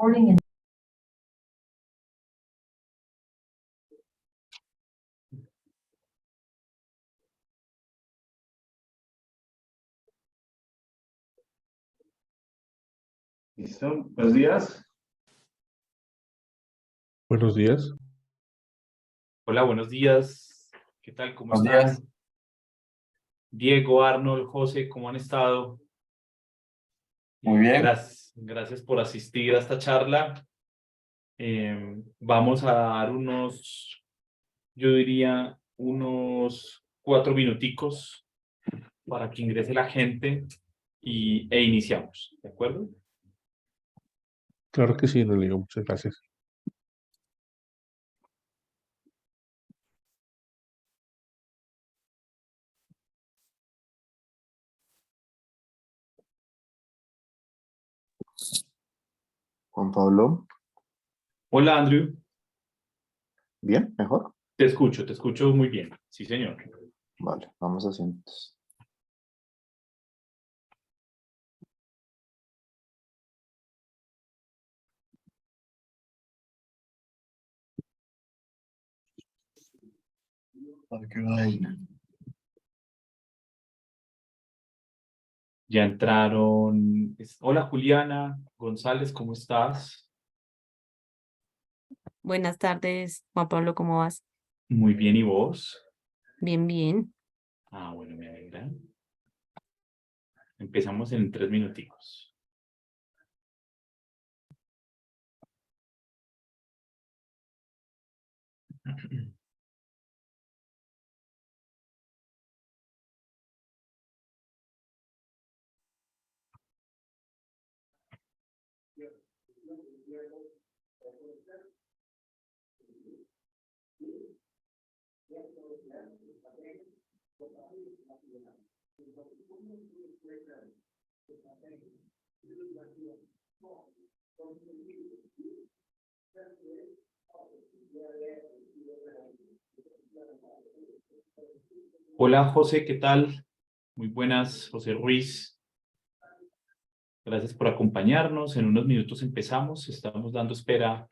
Morning and ¿Listo? Buenos días. Buenos días. Hola, buenos días. ¿Qué tal? ¿Cómo Buenos están? días. Diego, Arnold, José, ¿cómo han estado? Muy bien. Gracias por asistir a esta charla. Vamos a dar yo diría, unos 4 minuticos para que ingrese la gente e iniciamos, ¿de acuerdo? Claro que sí, Rodrigo, muchas gracias. Juan Pablo, Hola, Andrew. ¿bien? ¿Mejor? Te escucho muy bien. Sí, señor. Vale, vamos haciendo. Ya entraron. Hola, Juliana González, ¿cómo estás? Buenas tardes, Juan Pablo, ¿cómo vas? Muy bien, ¿y vos? Bien, bien. Ah, bueno, me alegra. Empezamos en 3 minuticos. Hola, José, ¿qué tal? Muy buenas, José Ruiz. Gracias por acompañarnos. En unos minutos empezamos. Estamos dando espera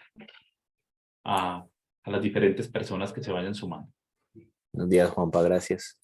a las diferentes personas que se vayan sumando. Buenos días, Juanpa, gracias.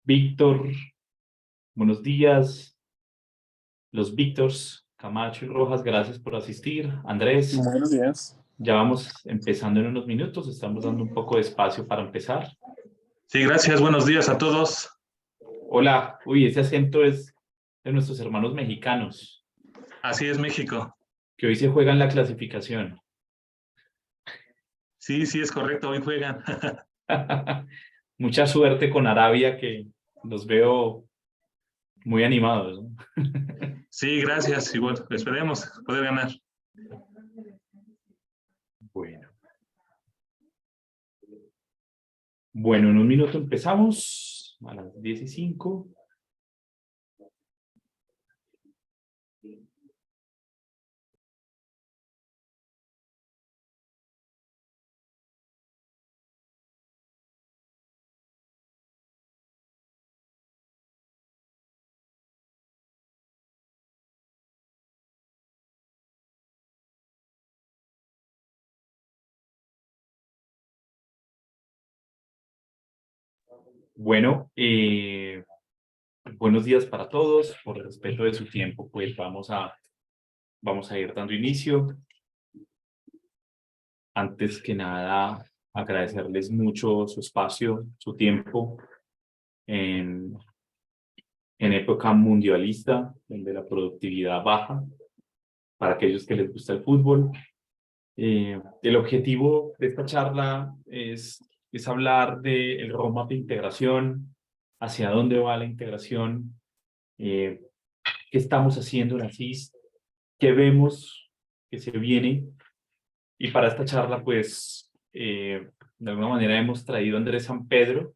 Víctor, buenos días. Los Víctors, Camacho y Rojas, gracias por asistir. Andrés, Buenos días. ya vamos empezando en unos minutos. Estamos dando un poco de espacio para empezar. Sí, gracias. Buenos días a todos. Hola, uy, ese acento es de nuestros hermanos mexicanos, Así es, México. que hoy se juegan la clasificación. Sí, sí, es correcto. Hoy juegan. Mucha suerte con Arabia, que los veo muy animados, ¿no? Sí, gracias. Y bueno, esperemos poder ganar. Bueno, en un minuto empezamos a las 10:05. Bueno, buenos días para todos. Por el respeto de su tiempo, pues vamos a ir dando inicio. Antes que nada, agradecerles mucho su espacio, su tiempo en época mundialista, donde la productividad baja, para aquellos que les gusta el fútbol. El objetivo de esta charla es hablar del roadmap de integración, hacia dónde va la integración, qué estamos haciendo en ASIS, qué vemos que se viene. Y para esta charla, pues, de alguna manera hemos traído a Andrés San Pedro,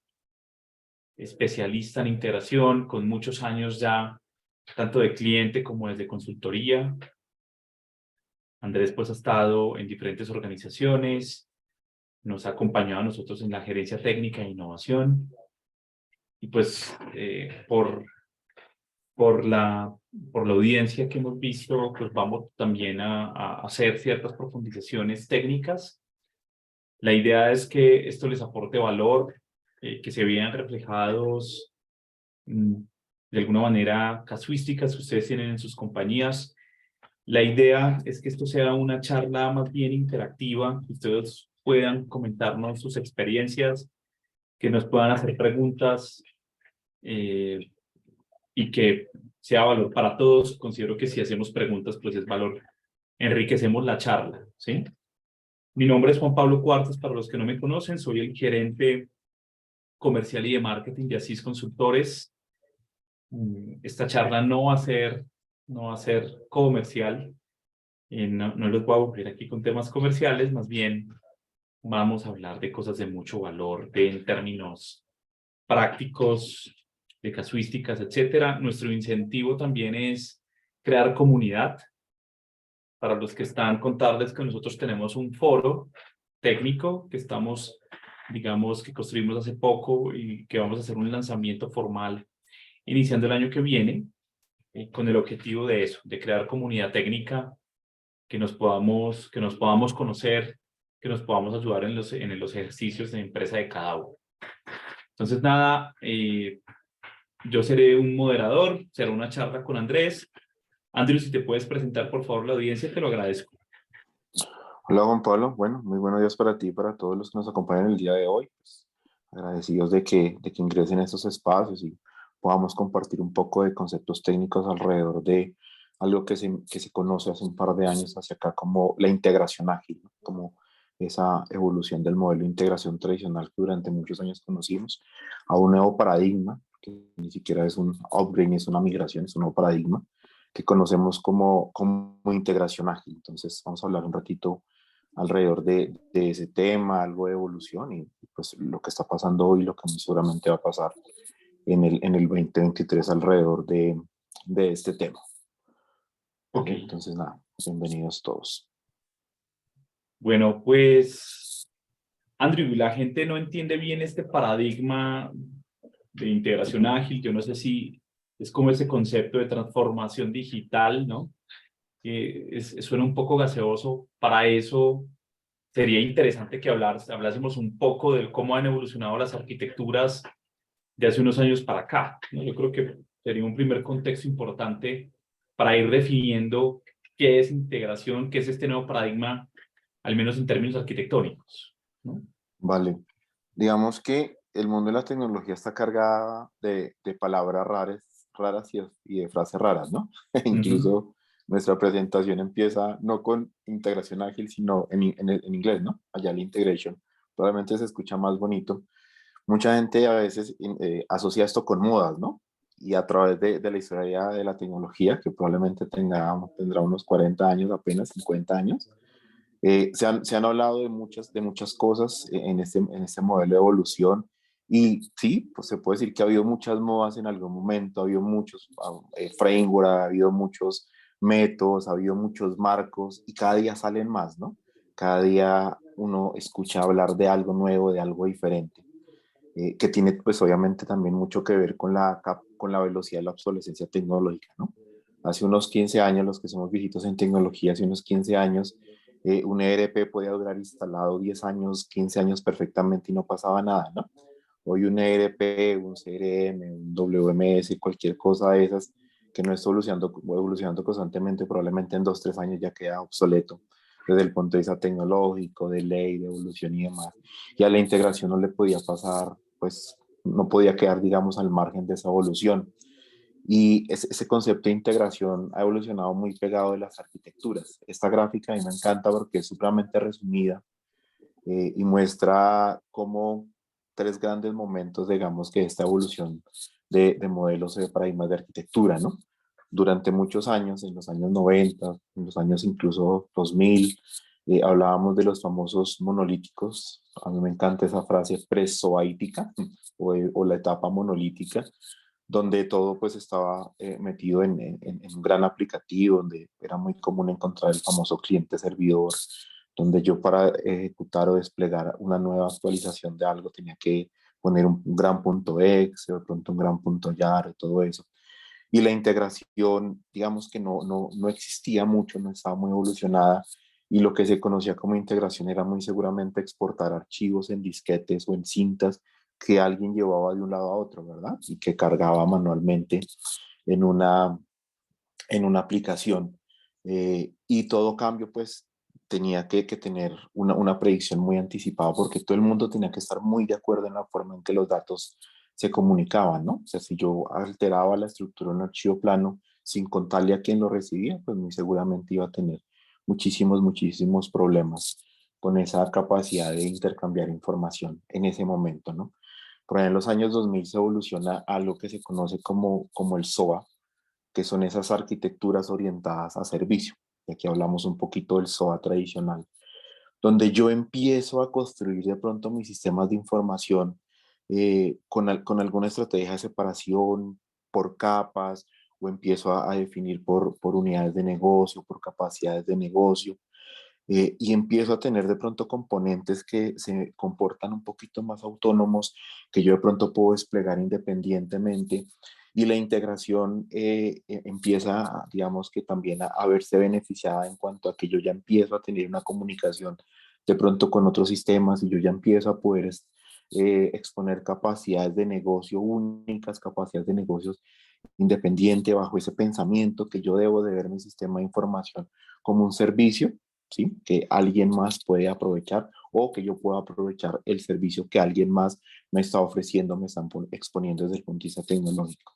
especialista en integración, con muchos años ya, tanto de cliente como desde consultoría. Andrés, pues, ha estado en diferentes organizaciones, nos ha acompañado a nosotros en la gerencia técnica e innovación. Y pues, por la audiencia que hemos visto, pues vamos también a hacer ciertas profundizaciones técnicas. La idea es que esto les aporte valor, que se vean reflejados de alguna manera casuísticas que ustedes tienen en sus compañías. La idea es que esto sea una charla más bien interactiva, que ustedes puedan comentarnos sus experiencias, que nos puedan hacer preguntas y que sea valor para todos. Considero que si hacemos preguntas, pues es valor, enriquecemos la charla, ¿sí? Mi nombre es Juan Pablo Cuartas, para los que no me conocen, soy el gerente comercial y de marketing de Asís Consultores. Esta charla no va a ser comercial, no les voy a aburrir aquí con temas comerciales, más bien vamos a hablar de cosas de mucho valor, en términos prácticos, de casuísticas, etcétera. Nuestro incentivo también es crear comunidad. Para los que están, contarles que nosotros tenemos un foro técnico que estamos, digamos, que construimos hace poco y que vamos a hacer un lanzamiento formal iniciando el año que viene, con el objetivo de eso, de crear comunidad técnica, que nos podamos conocer, que nos podamos ayudar en los ejercicios de empresa de cada uno. Entonces, nada, yo seré un moderador, será una charla con Andrés. Andrew, si te puedes presentar, por favor, la audiencia, te lo agradezco. Hola Juan Pablo, bueno, muy buenos días para ti y para todos los que nos acompañan el día de hoy. Pues, agradecidos de que ingresen a estos espacios y podamos compartir un poco de conceptos técnicos alrededor de algo que se conoce hace un par de años hacia acá como la integración ágil, ¿no? Como esa evolución del modelo de integración tradicional que durante muchos años conocimos a un nuevo paradigma, que ni siquiera es un upgrade ni es una migración, es un nuevo paradigma que conocemos como integración ágil. Entonces vamos a hablar un ratito alrededor de ese tema, algo de evolución y pues lo que está pasando hoy, lo que muy seguramente va a pasar en el 2023 alrededor de este tema. Ok. Entonces nada, bienvenidos todos. Bueno, pues, Andrew, la gente no entiende bien este paradigma de integración ágil. Yo no sé si es como ese concepto de transformación digital, ¿no? Suena un poco gaseoso. Para eso sería interesante que hablásemos un poco de cómo han evolucionado las arquitecturas de hace unos años para acá, ¿no? Yo creo que sería un primer contexto importante para ir definiendo qué es integración, qué es este nuevo paradigma, al menos en términos arquitectónicos, ¿no? Vale, digamos que el mundo de la tecnología está cargada de palabras raras y de frases raras, ¿no? Incluso nuestra presentación empieza no con integración ágil, sino en inglés, ¿no? Agile Integration. Probablemente se escucha más bonito. Mucha gente a veces asocia esto con modas, ¿no? Y a través de la historia de la tecnología, que probablemente tendrá unos 40 años, apenas 50 años, se han hablado de muchas cosas en este modelo de evolución. Y sí, pues se puede decir que ha habido muchas modas en algún momento, ha habido muchos frameworks, ha habido muchos métodos, ha habido muchos marcos y cada día salen más, ¿no? Cada día uno escucha hablar de algo nuevo, de algo diferente. Que tiene pues obviamente también mucho que ver con la velocidad de la obsolescencia tecnológica, ¿no? Hace unos 15 años, los que somos viejitos en tecnología, hace unos 15 años, un ERP podía durar instalado 10 años, 15 años perfectamente y no pasaba nada, ¿no? Hoy un ERP, un CRM, un WMS, cualquier cosa de esas que no esté evolucionando constantemente, probablemente en 2, 3 años ya queda obsoleto desde el punto de vista tecnológico, de ley, de evolución y demás. Y a la integración no le podía pasar, pues no podía quedar, digamos, al margen de esa evolución. Y ese concepto de integración ha evolucionado muy pegado de las arquitecturas. Esta gráfica a mí me encanta porque es supremamente resumida y muestra cómo 3 grandes momentos, digamos, que esta evolución de modelos de paradigmas de arquitectura, ¿no? durante muchos años, en los años 90, en los años incluso 2000, hablábamos de los famosos monolíticos. A mí me encanta esa frase presoática o la etapa monolítica, donde todo pues estaba metido en un gran aplicativo, donde era muy común encontrar el famoso cliente-servidor, donde yo para ejecutar o desplegar una nueva actualización de algo tenía que poner un gran punto exe, o de pronto un gran punto yar, todo eso. Y la integración, digamos que no existía mucho, no estaba muy evolucionada, y lo que se conocía como integración era muy seguramente exportar archivos en disquetes o en cintas que alguien llevaba de un lado a otro, ¿verdad? Y que cargaba manualmente en una aplicación. Y todo cambio, pues, tenía que tener una predicción muy anticipada, porque todo el mundo tenía que estar muy de acuerdo en la forma en que los datos se comunicaban, ¿no? O sea, si yo alteraba la estructura de un archivo plano sin contarle a quién lo recibía, pues muy seguramente iba a tener muchísimos problemas con esa capacidad de intercambiar información en ese momento, ¿no? Por ahí en los años 2000 se evoluciona a lo que se conoce como el SOA, que son esas arquitecturas orientadas a servicio. Y aquí hablamos un poquito del SOA tradicional, donde yo empiezo a construir de pronto mis sistemas de información con alguna estrategia de separación por capas, o empiezo a definir por unidades de negocio, por capacidades de negocio, y empiezo a tener de pronto componentes que se comportan un poquito más autónomos, que yo de pronto puedo desplegar independientemente, y la integración empieza, digamos que también a verse beneficiada en cuanto a que yo ya empiezo a tener una comunicación de pronto con otros sistemas, y yo ya empiezo a poder exponer capacidades de negocio únicas, capacidades de negocios independiente, bajo ese pensamiento que yo debo de ver mi sistema de información como un servicio, ¿sí? Que alguien más puede aprovechar, o que yo pueda aprovechar el servicio que alguien más me está ofreciendo, me están exponiendo desde el punto de vista tecnológico.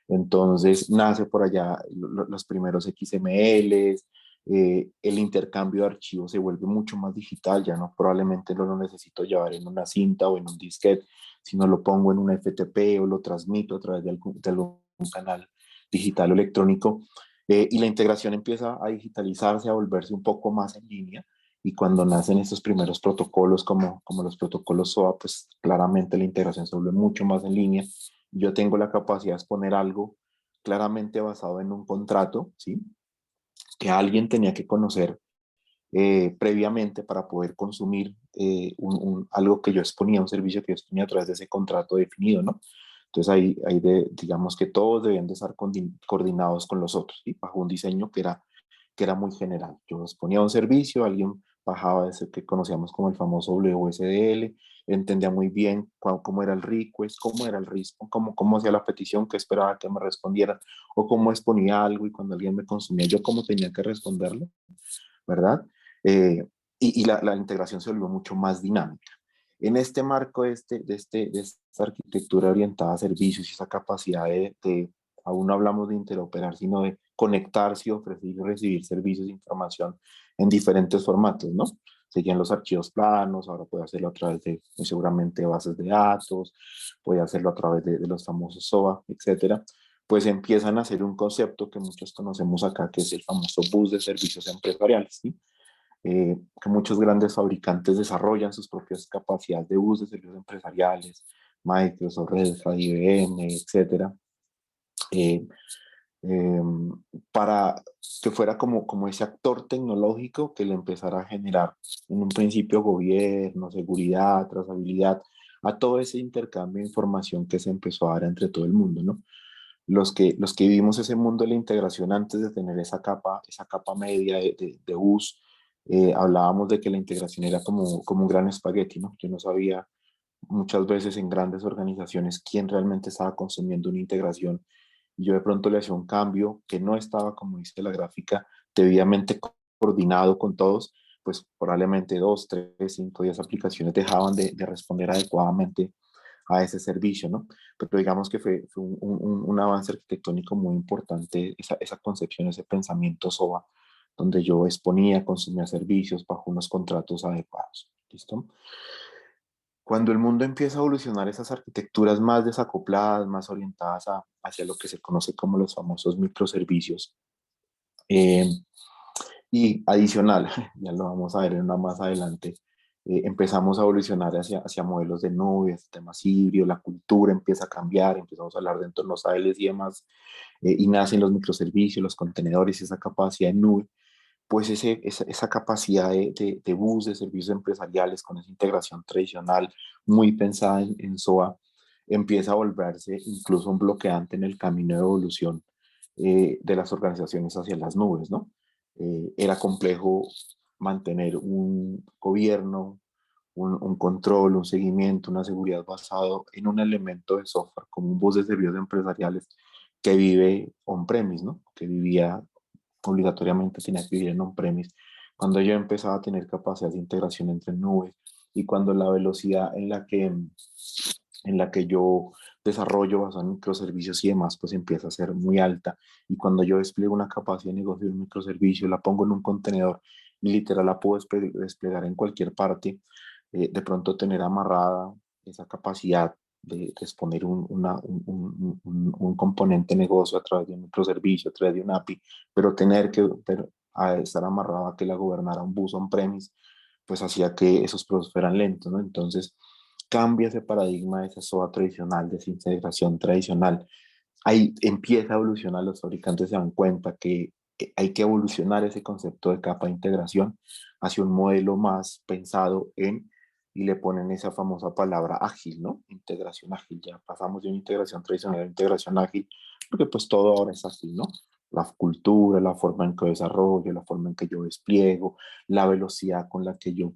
Entonces nace por allá los primeros XMLs, el intercambio de archivos se vuelve mucho más digital, ya no probablemente no lo necesito llevar en una cinta o en un disquete, sino lo pongo en un FTP o lo transmito a través de algún canal digital o electrónico, y la integración empieza a digitalizarse, a volverse un poco más en línea. Y cuando nacen estos primeros protocolos como los protocolos SOA, pues claramente la integración se vuelve mucho más en línea. Yo tengo la capacidad de exponer algo claramente basado en un contrato, ¿sí? Que alguien tenía que conocer previamente para poder consumir algo que yo exponía, un servicio que yo exponía a través de ese contrato definido, ¿no? Entonces ahí digamos que todos debían de estar coordinados con los otros, ¿sí? Bajo un diseño que era muy general. Yo exponía un servicio, alguien bajaba ese que conocíamos como el famoso WSDL, entendía muy bien cómo era el request, cómo era el response, cómo hacía la petición, que esperaba que me respondieran, o cómo exponía algo, y cuando alguien me consumía, yo cómo tenía que responderle, ¿verdad? Eh, y la integración se volvió mucho más dinámica. En este marco de esta arquitectura orientada a servicios y esa capacidad aún no hablamos de interoperar, sino de conectarse y ofrecer y recibir servicios de información en diferentes formatos, ¿no? Seguían los archivos planos, ahora puede hacerlo a través de, muy seguramente, bases de datos, puede hacerlo a través de los famosos SOA, etcétera. Pues empiezan a hacer un concepto que muchos conocemos acá, que es el famoso bus de servicios empresariales, ¿sí? Que muchos grandes fabricantes desarrollan sus propias capacidades de bus de servicios empresariales, Microsoft, Red Hat, IBM, etcétera, eh, eh, para que fuera como ese actor tecnológico que le empezara a generar en un principio gobierno, seguridad, trazabilidad, a todo ese intercambio de información que se empezó a dar entre todo el mundo, ¿no? Los que vivimos ese mundo de la integración antes de tener esa capa media de bus, hablábamos de que la integración era como un gran espagueti, ¿no? Yo no sabía muchas veces en grandes organizaciones quién realmente estaba consumiendo una integración, y yo de pronto le hacía un cambio que no estaba, como dice la gráfica, debidamente coordinado con todos, pues probablemente 2, 3, 5, 10 aplicaciones dejaban de responder adecuadamente a ese servicio, ¿no? Pero digamos que fue un avance arquitectónico muy importante, esa concepción, ese pensamiento SOA, donde yo exponía, consumía servicios bajo unos contratos adecuados. ¿Listo? Cuando el mundo empieza a evolucionar esas arquitecturas más desacopladas, más orientadas hacia lo que se conoce como los famosos microservicios, eh, y adicional, ya lo vamos a ver en una más adelante, empezamos a evolucionar hacia modelos de nube, sistemas híbridos, la cultura empieza a cambiar, empezamos a hablar de entornos AWS y demás, y nacen los microservicios, los contenedores, esa capacidad de nube, pues esa capacidad de bus, de servicios empresariales con esa integración tradicional muy pensada en SOA, empieza a volverse incluso un bloqueante en el camino de evolución de las organizaciones hacia las nubes, ¿no? Era complejo mantener un gobierno, un control, un seguimiento, una seguridad basado en un elemento de software como un bus de servicios empresariales que vive on-premise, ¿no? Que vivía obligatoriamente, tenía que vivir en on-premise. Cuando yo empezaba a tener capacidad de integración entre nubes y cuando la velocidad en la que yo desarrollo basado en microservicios y demás, pues empieza a ser muy alta. Y cuando yo despliego una capacidad de negocio de un microservicio, la pongo en un contenedor y literal la puedo desplegar en cualquier parte, de pronto tener amarrada esa capacidad de exponer un componente de negocio a través de un microservicio, a través de un API, pero tener que a estar amarrado a que la gobernara un bus on-premise, pues hacía que esos procesos fueran lentos, ¿no? Entonces, cambia ese paradigma de esa SOA tradicional, de esa integración tradicional. Ahí empieza a evolucionar, los fabricantes se dan cuenta que hay que evolucionar ese concepto de capa de integración hacia un modelo más pensado en, y le ponen esa famosa palabra ágil, ¿no? Integración ágil, ya pasamos de una integración tradicional a una integración ágil, porque pues todo ahora es ágil, ¿no? La cultura, la forma en que yo desarrollo, la forma en que yo despliego, la velocidad con la que yo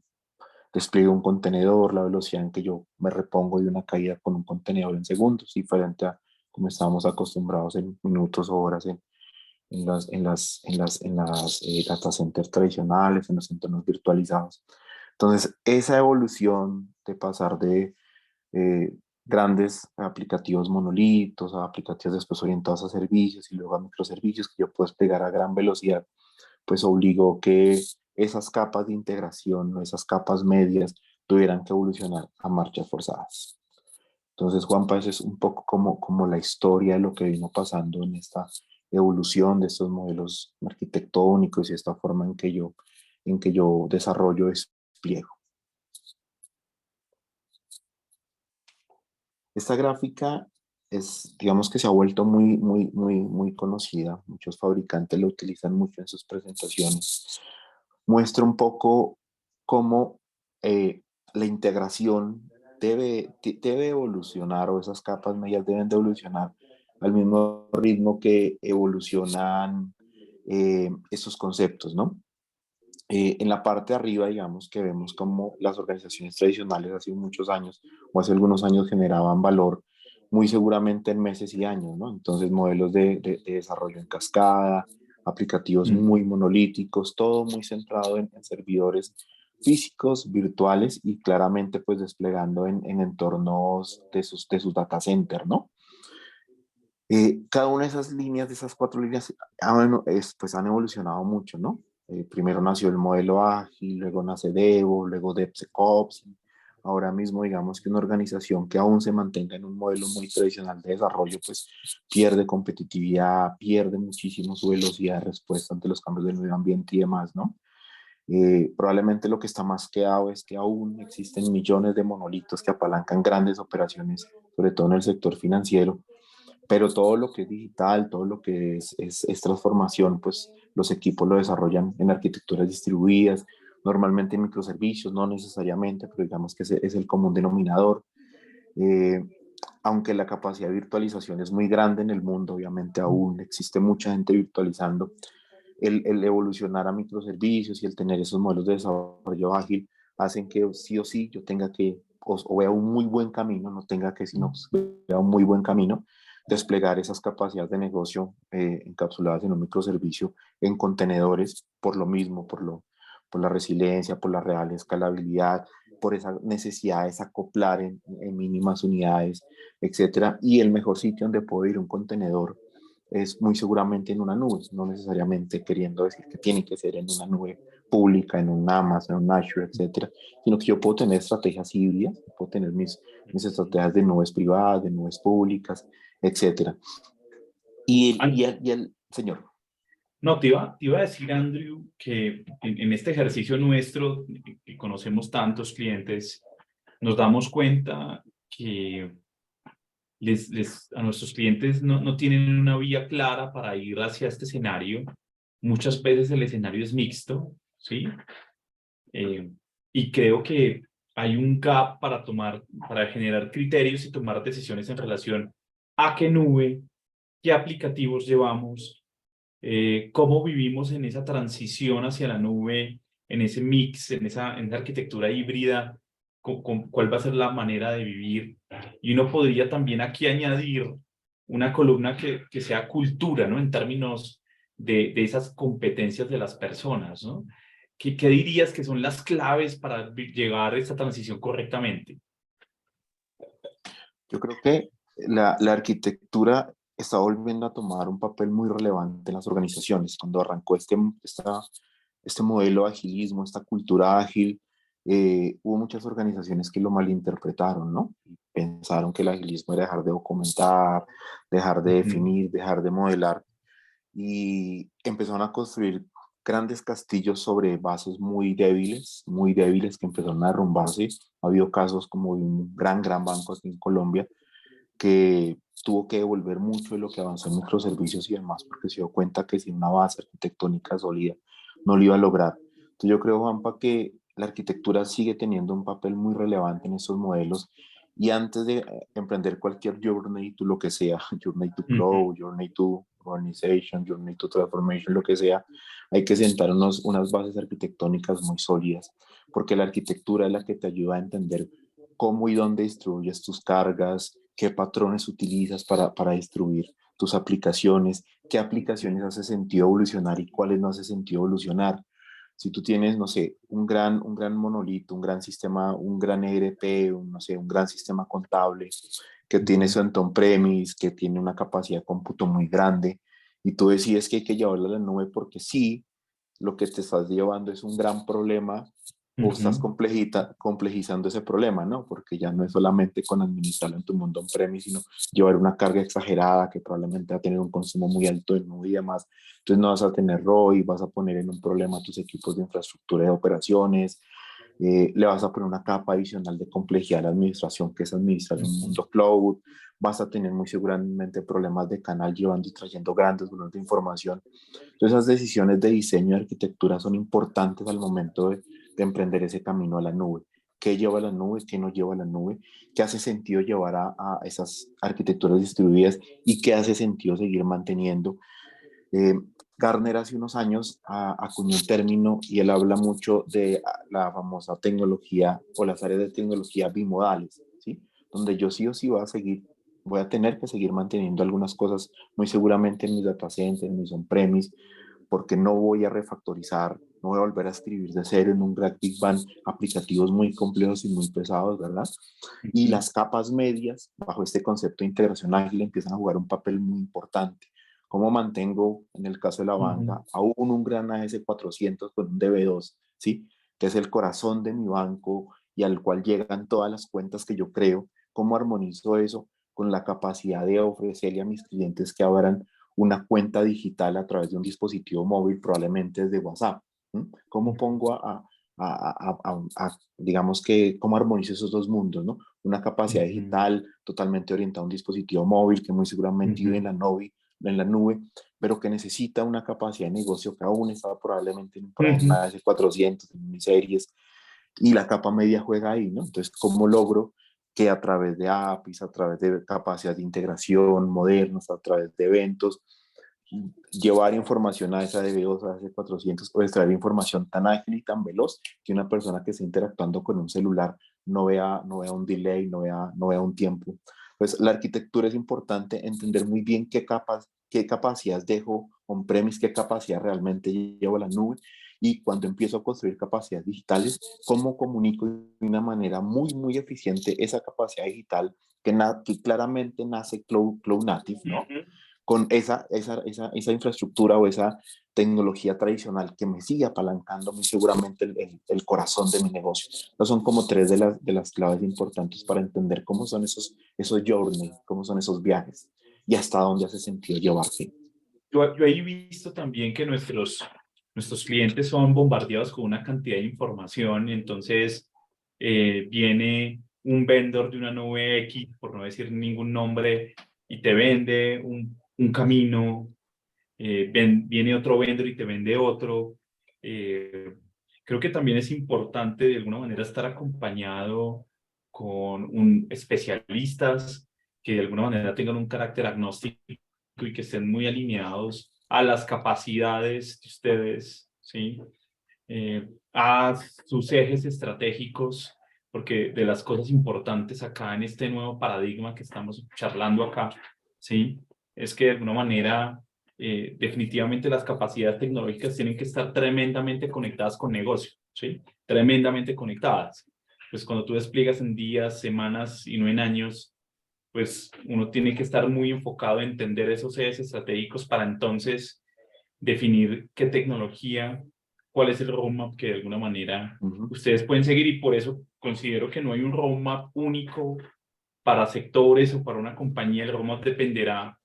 despliegue un contenedor, la velocidad en que yo me repongo de una caída con un contenedor en segundos, diferente a como estábamos acostumbrados en minutos o horas en las data centers tradicionales, en los entornos virtualizados. Entonces, esa evolución de pasar de grandes aplicativos monolitos a aplicativos después orientados a servicios y luego a microservicios que yo puedo desplegar a gran velocidad, pues obligó que esas capas de integración o esas capas medias tuvieran que evolucionar a marchas forzadas. Entonces, Juanpa, eso es un poco como la historia de lo que vino pasando en esta evolución de estos modelos arquitectónicos y esta forma en que yo desarrollo despliego. Esta gráfica digamos que se ha vuelto muy conocida. Muchos fabricantes la utilizan mucho en sus presentaciones. Muestra un poco cómo la integración debe evolucionar, o esas capas medias deben de evolucionar al mismo ritmo que evolucionan esos conceptos, ¿no? En la parte de arriba, digamos que vemos como las organizaciones tradicionales hace muchos años o hace algunos años generaban valor muy seguramente en meses y años, ¿no? Entonces, modelos de desarrollo en cascada, aplicativos muy monolíticos, todo muy centrado en servidores físicos, virtuales y claramente pues desplegando en entornos de sus data center, ¿no? Cada una de esas líneas, de esas 4 líneas, pues han evolucionado mucho, ¿no? Primero nació el modelo ágil, luego nace Devo, luego DevSecOps. Ahora mismo, digamos que una organización que aún se mantenga en un modelo muy tradicional de desarrollo, pues pierde competitividad, pierde muchísimo su velocidad de respuesta ante los cambios del medio ambiente y demás, ¿no? Probablemente lo que está más quedado es que aún existen millones de monolitos que apalancan grandes operaciones, sobre todo en el sector financiero, pero todo lo que es digital, todo lo que es transformación, pues los equipos lo desarrollan en arquitecturas distribuidas, normalmente en microservicios, no necesariamente, pero digamos que ese es el común denominador. Eh, Aunque la capacidad de virtualización es muy grande en el mundo, obviamente aún existe mucha gente virtualizando, el evolucionar a microservicios y el tener esos modelos de desarrollo ágil hacen que sí o sí yo tenga que, o vea un muy buen camino, no tenga que, sino vea un muy buen camino, desplegar esas capacidades de negocio encapsuladas en un microservicio en contenedores, por lo mismo, por la resiliencia, por la real escalabilidad, por esa necesidad de acoplar en mínimas unidades, etcétera. Y el mejor sitio donde puedo ir un contenedor es muy seguramente en una nube, no necesariamente queriendo decir que tiene que ser en una nube pública, en un Amazon, en un Azure, etcétera, sino que yo puedo tener estrategias híbridas, puedo tener mis estrategias de nubes privadas, de nubes públicas, etcétera. Señor. No, te iba a decir, Andrew, que en este ejercicio nuestro, que conocemos tantos clientes, nos damos cuenta que a nuestros clientes no tienen una vía clara para ir hacia este escenario. Muchas veces el escenario es mixto, ¿sí? Y creo que hay un gap para generar criterios y tomar decisiones en relación a qué nube, qué aplicativos llevamos, cómo vivimos en esa transición hacia la nube, en ese mix, en esa arquitectura híbrida, cuál va a ser la manera de vivir. Y uno podría también aquí añadir una columna que sea cultura, ¿no? En términos de esas competencias de las personas, ¿no? ¿Qué dirías que son las claves para llevar esta transición correctamente? Yo creo que la arquitectura está volviendo a tomar un papel muy relevante en las organizaciones. Cuando arrancó este modelo de agilismo, esta cultura ágil, hubo muchas organizaciones que lo malinterpretaron, ¿no? Pensaron que el agilismo era dejar de documentar, dejar de definir, dejar de modelar, y empezaron a construir grandes castillos sobre bases muy débiles que empezaron a derrumbarse. Ha habido casos como de un gran banco aquí en Colombia que tuvo que devolver mucho de lo que avanzó en microservicios y demás, porque se dio cuenta que sin una base arquitectónica sólida no lo iba a lograr. Entonces yo creo, Juanpa, que la arquitectura sigue teniendo un papel muy relevante en estos modelos, y antes de emprender cualquier journey to lo que sea, journey to cloud, journey to organization, journey to transformation, lo que sea, hay que sentar unas bases arquitectónicas muy sólidas, porque la arquitectura es la que te ayuda a entender cómo y dónde distribuyes tus cargas, qué patrones utilizas para distribuir tus aplicaciones, qué aplicaciones hace sentido evolucionar y cuáles no hace sentido evolucionar. Si tú tienes, no sé, un gran monolito, un gran sistema, un gran ERP, no sé, un gran sistema contable que tiene su on-premise, que tiene una capacidad de cómputo muy grande, y tú decides que hay que llevarlo a la nube porque sí, lo que te estás llevando es un gran problema, o estás complejizando ese problema, ¿no? Porque ya no es solamente con administrarlo en tu mundo on-premise, sino llevar una carga exagerada que probablemente va a tener un consumo muy alto de nube y demás. Entonces no vas a tener ROI, vas a poner en un problema a tus equipos de infraestructura de operaciones, le vas a poner una capa adicional de complejidad a la administración, que es administrar un mundo cloud, vas a tener muy seguramente problemas de canal llevando y trayendo grandes volúmenes de información. Entonces esas decisiones de diseño y arquitectura son importantes al momento de emprender ese camino a la nube. ¿Qué lleva a la nube? ¿Qué no lleva a la nube? ¿Qué hace sentido llevar a esas arquitecturas distribuidas y qué hace sentido seguir manteniendo? Gartner hace unos años acuñó un término y él habla mucho de la famosa tecnología o las áreas de tecnología bimodales, ¿sí? Donde yo sí o sí voy a tener que seguir manteniendo algunas cosas muy seguramente en mis data centers, en mis on-premise, porque no voy a refactorizar, no voy a volver a escribir de cero en un Great Big Bang aplicativos muy complejos y muy pesados, ¿verdad? Y las capas medias, bajo este concepto de integración ágil, empiezan a jugar un papel muy importante. ¿Cómo mantengo, en el caso de la banca, aún un gran AS400 con un DB2, ¿sí? Que es el corazón de mi banco y al cual llegan todas las cuentas que yo creo? ¿Cómo armonizo eso con la capacidad de ofrecerle a mis clientes que abran una cuenta digital a través de un dispositivo móvil, probablemente desde WhatsApp? ¿Cómo pongo digamos que, cómo armonizo esos dos mundos, ¿no? Una capacidad digital totalmente orientada a un dispositivo móvil que muy seguramente vive en la nube, pero que necesita una capacidad de negocio que aún está probablemente en una S400, en miniseries, y la capa media juega ahí, ¿no? Entonces, ¿cómo logro que a través de APIs, a través de capacidad de integración modernas, a través de eventos, llevar información a esa DB2, a ese 400, o extraer información tan ágil y tan veloz que una persona que esté interactuando con un celular no vea un delay, no vea un tiempo? Pues la arquitectura es importante, entender muy bien qué capacidades dejo on-premise, qué capacidad realmente llevo a la nube, y cuando empiezo a construir capacidades digitales, cómo comunico de una manera muy eficiente esa capacidad digital que claramente nace cloud native, ¿no? con esa infraestructura o esa tecnología tradicional que me sigue apalancando muy seguramente el corazón de mi negocio. Esas son como tres de las claves importantes para entender cómo son esos journey, cómo son esos viajes y hasta dónde hace sentido llevarte. Yo he visto también que nuestros clientes son bombardeados con una cantidad de información, entonces viene un vendor de una nube X, por no decir ningún nombre, y te vende un camino, viene otro vendor y te vende otro. Creo que también es importante de alguna manera estar acompañado con especialistas que de alguna manera tengan un carácter agnóstico y que estén muy alineados a las capacidades de ustedes, ¿sí? A sus ejes estratégicos, porque de las cosas importantes acá en este nuevo paradigma que estamos charlando acá, ¿sí? Es que de alguna manera definitivamente las capacidades tecnológicas tienen que estar tremendamente conectadas con negocio, ¿sí? Tremendamente conectadas. Pues cuando tú despliegas en días, semanas y no en años, pues uno tiene que estar muy enfocado en entender esos ejes estratégicos para entonces definir qué tecnología, cuál es el roadmap que de alguna manera ustedes pueden seguir, y por eso considero que no hay un roadmap único para sectores o para una compañía. El roadmap dependerá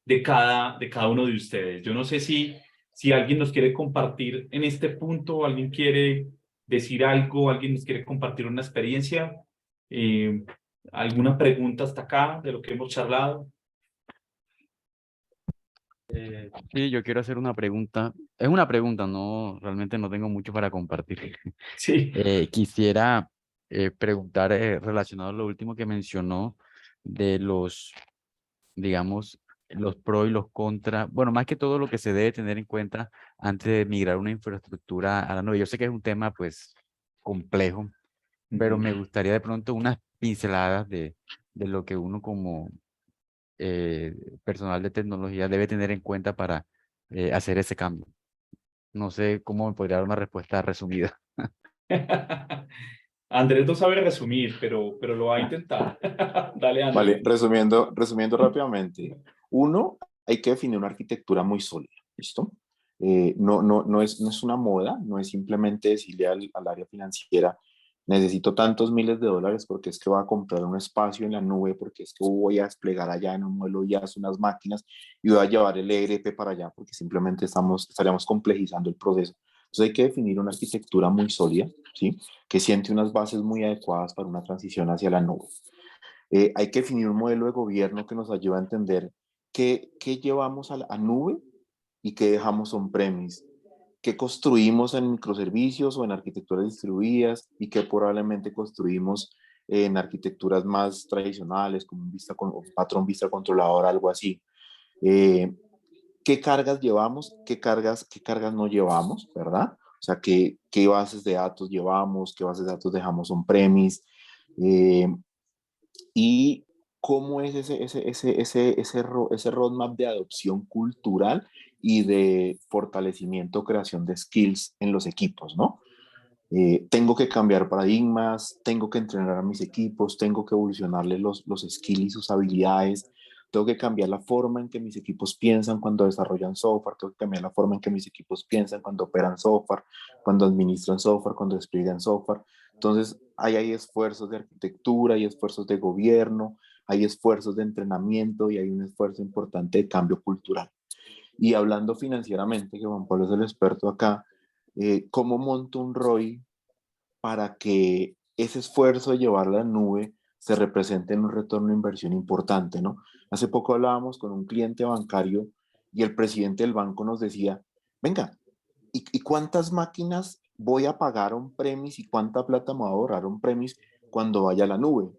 de cada uno de ustedes. Yo no sé si alguien nos quiere compartir en este punto, alguien quiere decir algo, alguien nos quiere compartir una experiencia, eh, alguna pregunta hasta acá de lo que hemos charlado. Sí, yo quiero hacer una pregunta. Es una pregunta, no, realmente no tengo mucho para compartir. Sí. Quisiera preguntar relacionado a lo último que mencionó de los, digamos, los pros y los contras. Bueno, más que todo lo que se debe tener en cuenta antes de migrar una infraestructura a la nube. Yo sé que es un tema, pues, complejo, pero me gustaría de pronto unas pinceladas de lo que uno como personal de tecnología debe tener en cuenta para hacer ese cambio. No sé cómo me podría dar una respuesta resumida. Andrés no sabe resumir, pero lo va a intentar. Dale, Vale, Andrés. resumiendo rápidamente. Uno, hay que definir una arquitectura muy sólida, ¿listo? No es una moda, no es simplemente decirle al área financiera, necesito tantos miles de dólares porque es que voy a comprar un espacio en la nube, porque es que voy a desplegar allá en un modelo IaaS unas máquinas y voy a llevar el ERP para allá, porque simplemente estaríamos complejizando el proceso. Entonces hay que definir una arquitectura muy sólida, ¿sí? Que siente unas bases muy adecuadas para una transición hacia la nube. Hay que definir un modelo de gobierno que nos ayude a entender qué llevamos a nube y qué dejamos on-premise, qué construimos en microservicios o en arquitecturas distribuidas y qué probablemente construimos en arquitecturas más tradicionales como un patrón vista controlador, algo así. Eh, ¿Qué cargas llevamos? Qué cargas no llevamos? ¿Verdad? O sea, qué bases de datos llevamos, qué bases de datos dejamos on-premise. Eh, y cómo es ese roadmap de adopción cultural y de fortalecimiento, creación de skills en los equipos, ¿no? Tengo que cambiar paradigmas, tengo que entrenar a mis equipos, tengo que evolucionarles los skills y sus habilidades, tengo que cambiar la forma en que mis equipos piensan cuando desarrollan software, tengo que cambiar la forma en que mis equipos piensan cuando operan software, cuando administran software, cuando despliegan software. Entonces, hay esfuerzos de arquitectura, hay esfuerzos de gobierno, hay esfuerzos de entrenamiento y hay un esfuerzo importante de cambio cultural. Y hablando financieramente, que Juan Pablo es el experto acá, ¿cómo monto un ROI para que ese esfuerzo de llevarla a la nube se represente en un retorno de inversión importante, ¿no? Hace poco hablábamos con un cliente bancario y el presidente del banco nos decía, venga, ¿y cuántas máquinas voy a pagar on-premise y cuánta plata me va a ahorrar on-premise cuando vaya a la nube?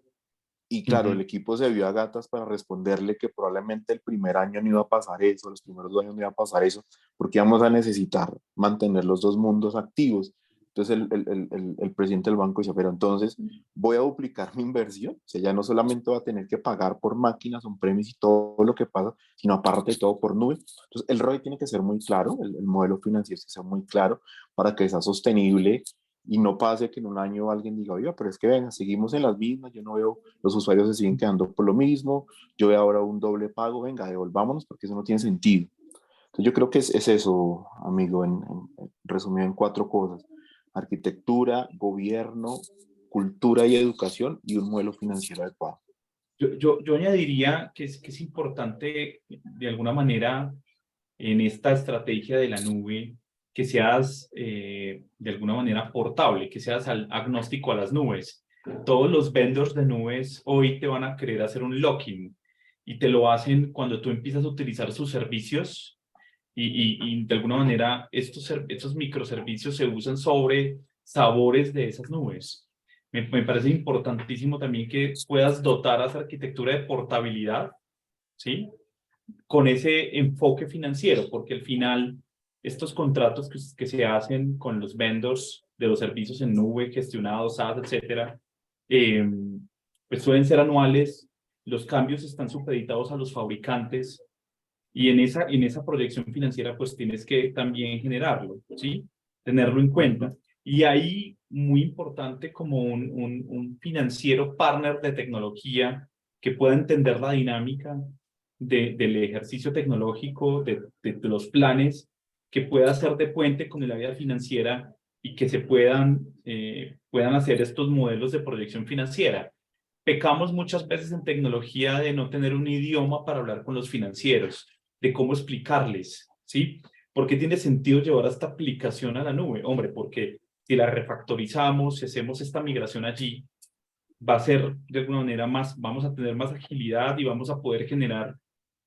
Y claro, el equipo se vio a gatas para responderle que probablemente el primer año no iba a pasar eso, los primeros 2 años no iba a pasar eso, porque íbamos a necesitar mantener los dos mundos activos. Entonces el presidente del banco dice, pero entonces voy a duplicar mi inversión, o sea, ya no solamente va a tener que pagar por máquinas, on-premise y todo lo que pasa, sino aparte de todo por nube. Entonces el ROI tiene que ser muy claro, el modelo financiero tiene que ser muy claro para que sea sostenible y no pase que en un año alguien diga, oiga, pero es que venga, seguimos en las mismas, yo no veo, los usuarios se siguen quedando por lo mismo, yo veo ahora un doble pago, venga, devolvámonos porque eso no tiene sentido. Entonces yo creo que es eso, amigo, resumido en 4 cosas: arquitectura, gobierno, cultura y educación, y un modelo financiero adecuado. Yo añadiría que es importante, de alguna manera, en esta estrategia de la nube, que seas de alguna manera portable, que seas agnóstico a las nubes. Todos los vendors de nubes hoy te van a querer hacer un locking y te lo hacen cuando tú empiezas a utilizar sus servicios y de alguna manera estos microservicios se usan sobre sabores de esas nubes. Me parece importantísimo también que puedas dotar a esa arquitectura de portabilidad, ¿sí? Con ese enfoque financiero, porque al final estos contratos que se hacen con los vendors de los servicios en nube, gestionados, SaaS, etcétera, pues suelen ser anuales, los cambios están supeditados a los fabricantes y en esa proyección financiera pues tienes que también generarlo, ¿sí? Tenerlo en cuenta. Y ahí, muy importante, como un financiero partner de tecnología que pueda entender la dinámica del ejercicio tecnológico, de los planes, que pueda hacer de puente con el área financiera y que se puedan hacer estos modelos de proyección financiera. Pecamos muchas veces en tecnología de no tener un idioma para hablar con los financieros, de cómo explicarles, ¿sí? ¿Por qué tiene sentido llevar esta aplicación a la nube? Hombre, porque si la refactorizamos, si hacemos esta migración allí, va a ser de alguna manera vamos a tener más agilidad y vamos a poder generar,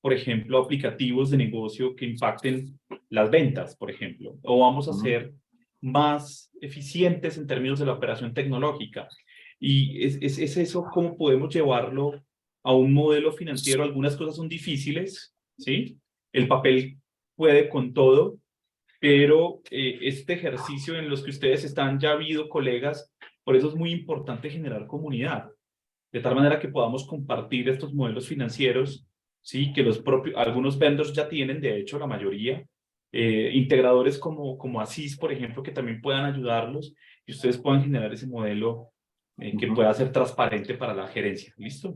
por ejemplo, aplicativos de negocio que impacten las ventas, por ejemplo, o vamos a ser más eficientes en términos de la operación tecnológica. Y es eso, cómo podemos llevarlo a un modelo financiero. Algunas cosas son difíciles, ¿sí? El papel puede con todo, pero este ejercicio en los que ustedes están ya ha habido colegas, por eso es muy importante generar comunidad, de tal manera que podamos compartir estos modelos financieros, sí, que algunos vendors ya tienen, de hecho, la mayoría, integradores como Asís, por ejemplo, que también puedan ayudarlos y ustedes puedan generar ese modelo que pueda ser transparente para la gerencia. ¿Listo?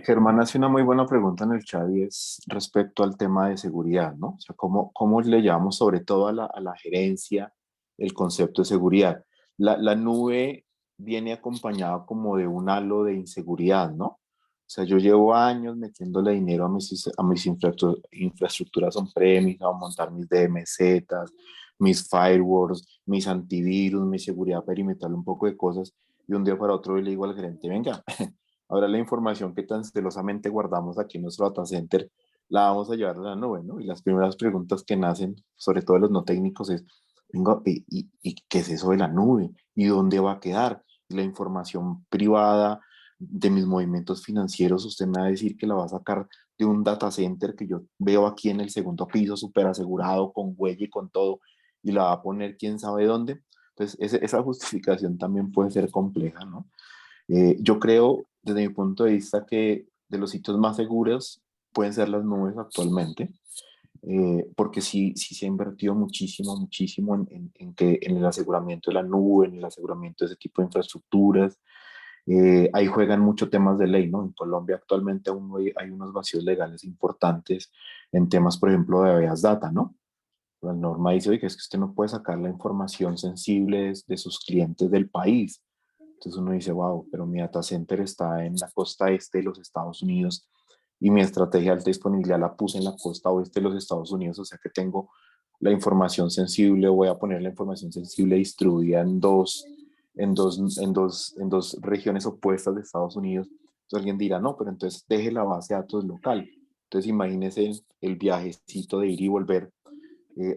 Germán hace una muy buena pregunta en el chat y es respecto al tema de seguridad, ¿no? O sea, ¿cómo le llamamos sobre todo a la gerencia el concepto de seguridad? La nube viene acompañada como de un halo de inseguridad, ¿no? O sea, yo llevo años metiéndole dinero a mis infraestructuras on-premise, a montar mis DMZs, mis firewalls, mis antivirus, mi seguridad perimetral, un poco de cosas, y un día para otro le digo al gerente, venga, ahora la información que tan celosamente guardamos aquí en nuestro data center la vamos a llevar a la nube, ¿no? Y las primeras preguntas que nacen, sobre todo de los no técnicos, es, venga, ¿y qué es eso de la nube? ¿Y dónde va a quedar? La información privada de mis movimientos financieros, usted me va a decir que la va a sacar de un data center que yo veo aquí en el segundo piso, súper asegurado, con huella y con todo, y la va a poner quién sabe dónde. Entonces, esa justificación también puede ser compleja, ¿no? Yo creo, desde mi punto de vista, que de los sitios más seguros pueden ser las nubes actualmente, porque sí se ha invertido muchísimo en el aseguramiento de la nube, en el aseguramiento de ese tipo de infraestructuras. Ahí juegan muchos temas de ley, ¿no? En Colombia actualmente aún hay unos vacíos legales importantes en temas, por ejemplo, de habeas data, ¿no? La norma dice, oye, que es que usted no puede sacar la información sensible de sus clientes del país. Entonces uno dice, wow, pero mi data center está en la costa este de los Estados Unidos y mi estrategia de alta disponibilidad la puse en la costa oeste de los Estados Unidos, o sea que tengo la información sensible, voy a poner la información sensible distribuida en dos regiones opuestas de Estados Unidos. Entonces alguien dirá, no, pero entonces deje la base de datos local. Entonces imagínese el viajecito de ir y volver.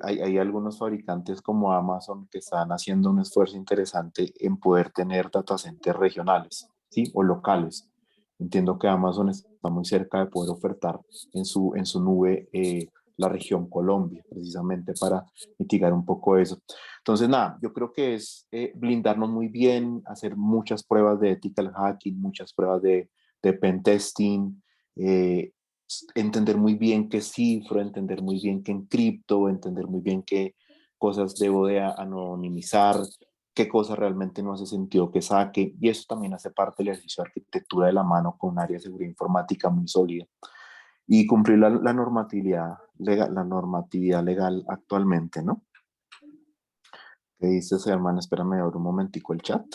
Hay algunos fabricantes como Amazon que están haciendo un esfuerzo interesante en poder tener data centers regionales, ¿sí? O locales. Entiendo que Amazon está muy cerca de poder ofertar en su nube la región Colombia, precisamente para mitigar un poco eso. Entonces, nada, yo creo que es blindarnos muy bien, hacer muchas pruebas de ethical hacking, muchas pruebas de pen testing, entender muy bien qué cifro, entender muy bien qué encripto, entender muy bien qué cosas debo de anonimizar, qué cosa realmente no hace sentido que saque, y eso también hace parte del ejercicio de arquitectura de la mano con un área de seguridad informática muy sólida. Y cumplir la normatividad legal actualmente, ¿no? ¿Qué dices, hermano? Espérame, abro un momentico el chat,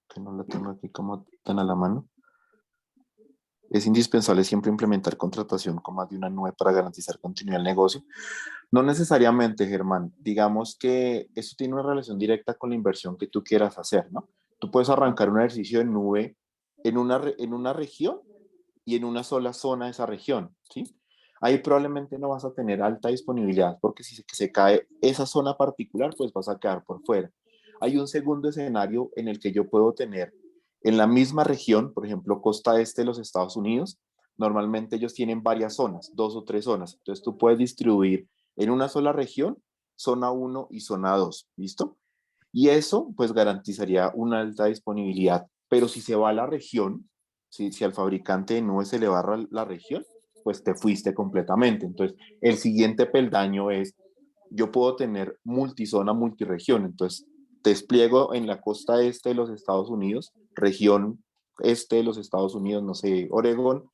que no lo tengo aquí como tan a la mano. Es indispensable siempre implementar contratación con más de una nube para garantizar continuidad del negocio. No necesariamente, Germán. Digamos que eso tiene una relación directa con la inversión que tú quieras hacer, ¿no? Tú puedes arrancar un ejercicio de nube en una región y en una sola zona de esa región, ¿sí? Ahí probablemente no vas a tener alta disponibilidad porque si se cae esa zona particular, pues vas a quedar por fuera. Hay un segundo escenario en el que yo puedo tener en la misma región, por ejemplo, costa este de los Estados Unidos, normalmente ellos tienen varias zonas, 2 o 3 zonas. Entonces tú puedes distribuir en una sola región, zona 1 y zona 2, ¿listo? Y eso pues garantizaría una alta disponibilidad. Pero si se va a la región, si al fabricante de nubes se le va a la región, pues te fuiste completamente. Entonces, el siguiente peldaño es, yo puedo tener multizona, multiregión. Entonces, despliego en la costa este de los Estados Unidos, región este de los Estados Unidos, no sé, Oregón,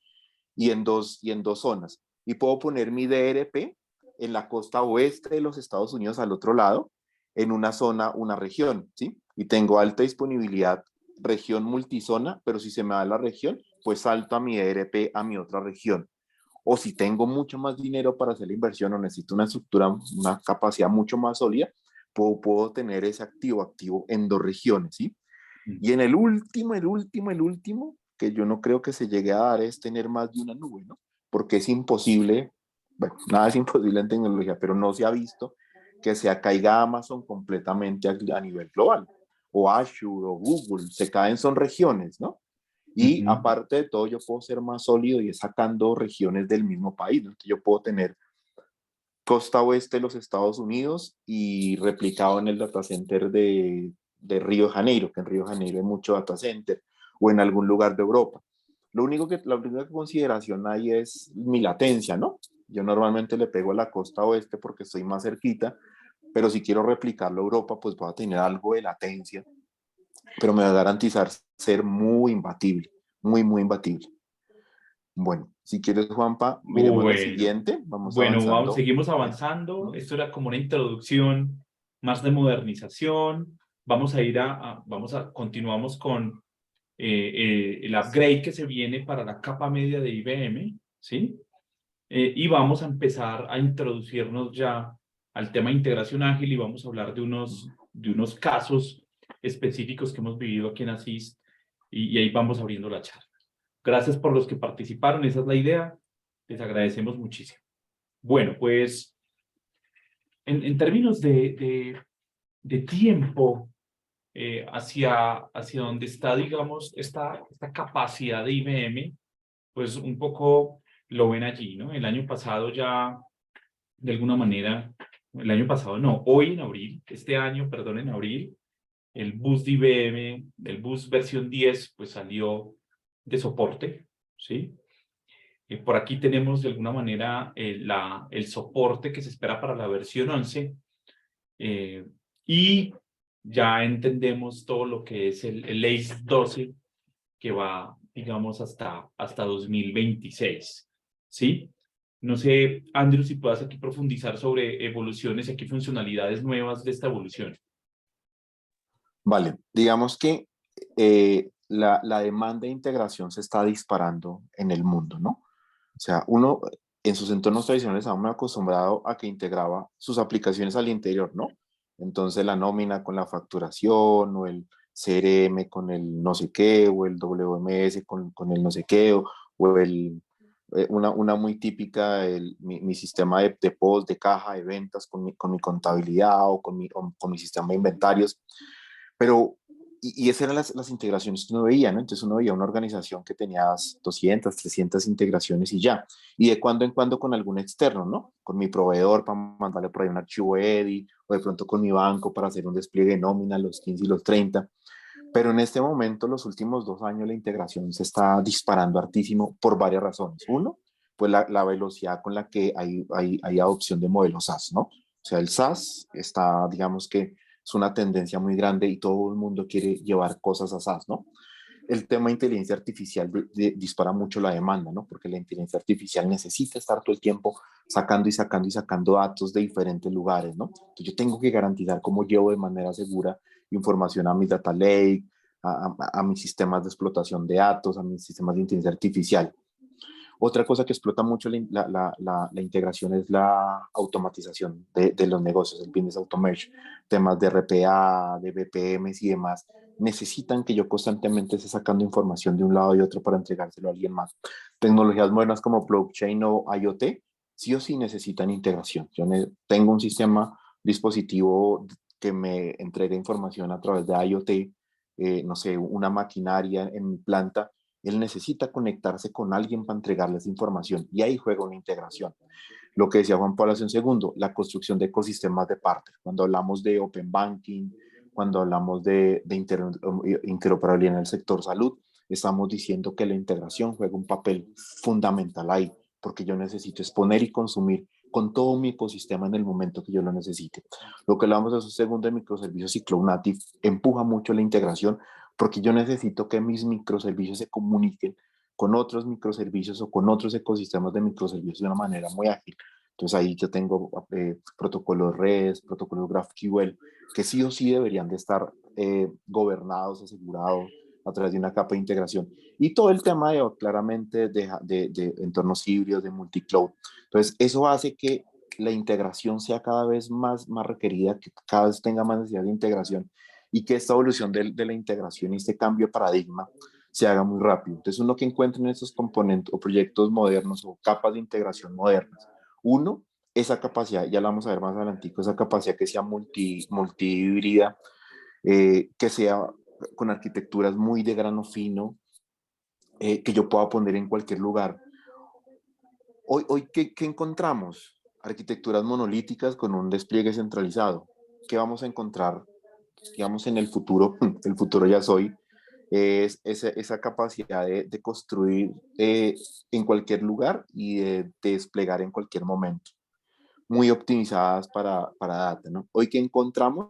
y en dos zonas. Y puedo poner mi DRP en la costa oeste de los Estados Unidos al otro lado, en una zona, una región, ¿sí? Y tengo alta disponibilidad, región multizona, pero si se me va la región, pues salto a mi DRP a mi otra región. O si tengo mucho más dinero para hacer la inversión o necesito una estructura, una capacidad mucho más sólida, puedo tener ese activo en 2 regiones, ¿sí? Y en el último, que yo no creo que se llegue a dar es tener más de una nube, ¿no? Porque es imposible, bueno, nada es imposible en tecnología, pero no se ha visto que se caiga Amazon completamente a nivel global, o Azure o Google, se caen son regiones, ¿no? Y aparte de todo, yo puedo ser más sólido y es sacando regiones del mismo país, ¿no? Entonces yo puedo tener costa oeste de los Estados Unidos y replicado en el data center de Río de Janeiro, que en Río de Janeiro hay mucho data center, o en algún lugar de Europa. La única consideración ahí es mi latencia, ¿no? Yo normalmente le pego a la costa oeste porque estoy más cerquita, pero si quiero replicarlo a Europa, pues voy a tener algo de latencia, pero me va a garantizar ser muy imbatible, muy, muy imbatible. Bueno, si quieres, Juanpa, miremos la Bueno, siguiente, vamos bueno, avanzando. seguimos avanzando. Esto era como una introducción más de modernización. Vamos a ir continuamos con el upgrade que se viene para la capa media de IBM, ¿sí? Y vamos a empezar a introducirnos ya al tema de integración ágil y vamos a hablar de unos casos específicos que hemos vivido aquí en Asís y ahí vamos abriendo la charla. Gracias por los que participaron, esa es la idea. Les agradecemos muchísimo. Bueno, pues en términos de tiempo hacia donde está, digamos, esta capacidad de IBM, pues un poco lo ven allí, ¿no? El año pasado ya, de alguna manera, el año pasado no, hoy en abril, este año, perdón, en abril, el bus de IBM, el bus versión 10, pues salió de soporte, ¿sí? Por aquí tenemos de alguna manera el soporte que se espera para la versión 11 y ya entendemos todo lo que es el ACE 12 que va, digamos, hasta 2026, ¿sí? No sé, Andrew, si puedas aquí profundizar sobre evoluciones y aquí funcionalidades nuevas de esta evolución. Vale, digamos que la demanda de integración se está disparando en el mundo, ¿no? O sea, uno en sus entornos tradicionales estaba muy acostumbrado a que integraba sus aplicaciones al interior, ¿no? Entonces la nómina con la facturación, o el CRM con el no sé qué, o el WMS con el no sé qué, o una muy típica, mi sistema de post, de caja, de ventas con mi contabilidad o con mi sistema de inventarios. Pero, y esas eran las integraciones que uno veía, ¿no? Entonces uno veía una organización que tenía 200, 300 integraciones y ya. Y de cuando en cuando con algún externo, ¿no? Con mi proveedor para mandarle por ahí un archivo EDI, o de pronto con mi banco para hacer un despliegue de nómina, los 15 y los 30. Pero en este momento, los últimos 2 años, la integración se está disparando hartísimo por varias razones. Uno, pues la velocidad con la que hay adopción de modelos SaaS, ¿no? O sea, el SaaS está, digamos que, es una tendencia muy grande y todo el mundo quiere llevar cosas a SaaS, ¿no? El tema de inteligencia artificial dispara mucho la demanda, ¿no? Porque la inteligencia artificial necesita estar todo el tiempo sacando y sacando y sacando datos de diferentes lugares, ¿no? Entonces yo tengo que garantizar cómo llevo de manera segura información a mi data lake, a mis sistemas de explotación de datos, a mis sistemas de inteligencia artificial. Otra cosa que explota mucho la integración es la automatización de los negocios, el business automation, temas de RPA, de BPMs y demás. Necesitan que yo constantemente esté sacando información de un lado y otro para entregárselo a alguien más. Tecnologías modernas como blockchain o IoT, sí o sí necesitan integración. Yo tengo un sistema dispositivo que me entrega información a través de IoT, no sé, una maquinaria en mi planta, él necesita conectarse con alguien para entregarle esa información y ahí juega una integración. Lo que decía Juan Pablo hace un segundo, la construcción de ecosistemas de partner. Cuando hablamos de Open Banking, cuando hablamos de interoperabilidad en el sector salud, estamos diciendo que la integración juega un papel fundamental ahí, porque yo necesito exponer y consumir con todo mi ecosistema en el momento que yo lo necesite. Lo que hablamos de esos segundos de microservicios y Cloud Native empuja mucho la integración porque yo necesito que mis microservicios se comuniquen con otros microservicios o con otros ecosistemas de microservicios de una manera muy ágil. Entonces ahí yo tengo protocolos REST, protocolos GraphQL, que sí o sí deberían de estar gobernados, asegurados a través de una capa de integración. Y todo el tema claramente de entornos híbridos, de multicloud. Entonces eso hace que la integración sea cada vez más requerida, que cada vez tenga más necesidad de integración y que esta evolución de la integración y este cambio de paradigma se haga muy rápido. Entonces, uno que encuentra en estos componentes o proyectos modernos o capas de integración modernas, uno, esa capacidad, ya la vamos a ver más adelante, esa capacidad que sea multihíbrida, que sea con arquitecturas muy de grano fino, que yo pueda poner en cualquier lugar. Hoy ¿qué encontramos? Arquitecturas monolíticas con un despliegue centralizado. ¿Qué vamos a encontrar, digamos, en el futuro? El futuro ya soy, es esa capacidad de construir en cualquier lugar y de desplegar en cualquier momento, muy optimizadas para data, ¿no? Hoy que encontramos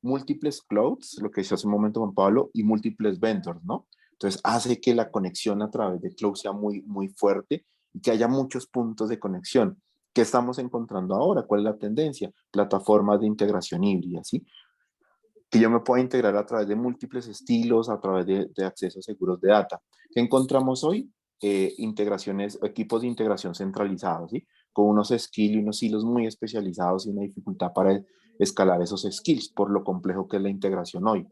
múltiples clouds, lo que decía hace un momento Juan Pablo, y múltiples vendors, ¿no? Entonces hace que la conexión a través de cloud sea muy fuerte y que haya muchos puntos de conexión. ¿Qué estamos encontrando ahora? ¿Cuál es la tendencia? Plataformas de integración híbrida, ¿sí? Que yo me pueda integrar a través de múltiples estilos, a través de accesos seguros de data. ¿Qué encontramos hoy? Integraciones, equipos de integración centralizados, ¿sí? Con unos skills y unos hilos muy especializados y una dificultad para escalar esos skills por lo complejo que es la integración hoy.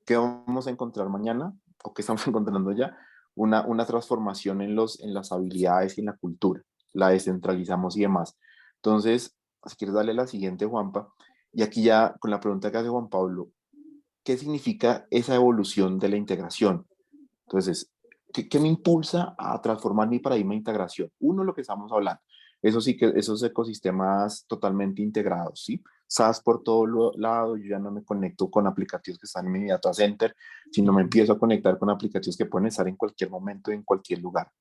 ¿Qué vamos a encontrar mañana? ¿O qué estamos encontrando ya? Una transformación en las habilidades y en la cultura. La descentralizamos y demás. Entonces, si quieres darle la siguiente, Juanpa, y aquí ya con la pregunta que hace Juan Pablo, ¿qué significa esa evolución de la integración? Entonces, ¿qué me impulsa a transformar mi paradigma de integración? Uno, lo que estamos hablando. Eso sí que esos ecosistemas totalmente integrados, ¿sí? SaaS por todo lado, yo ya no me conecto con aplicativos que están en mi data center, sino me empiezo a conectar con aplicativos que pueden estar en cualquier momento, en cualquier lugar.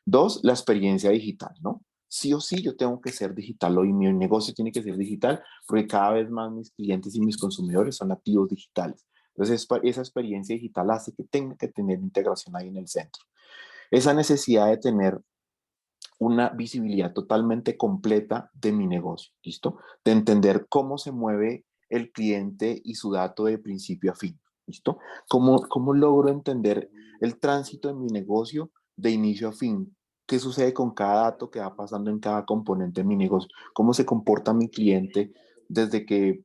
Dos, la experiencia digital, ¿no? Sí o sí yo tengo que ser digital hoy, mi negocio tiene que ser digital, porque cada vez más mis clientes y mis consumidores son nativos digitales. Entonces, esa experiencia digital hace que tenga que tener integración ahí en el centro. Esa necesidad de tener una visibilidad totalmente completa de mi negocio, ¿listo? De entender cómo se mueve el cliente y su dato de principio a fin, ¿listo? ¿Cómo logro entender el tránsito de mi negocio de inicio a fin? ¿Qué sucede con cada dato que va pasando en cada componente de mi negocio? ¿Cómo se comporta mi cliente desde que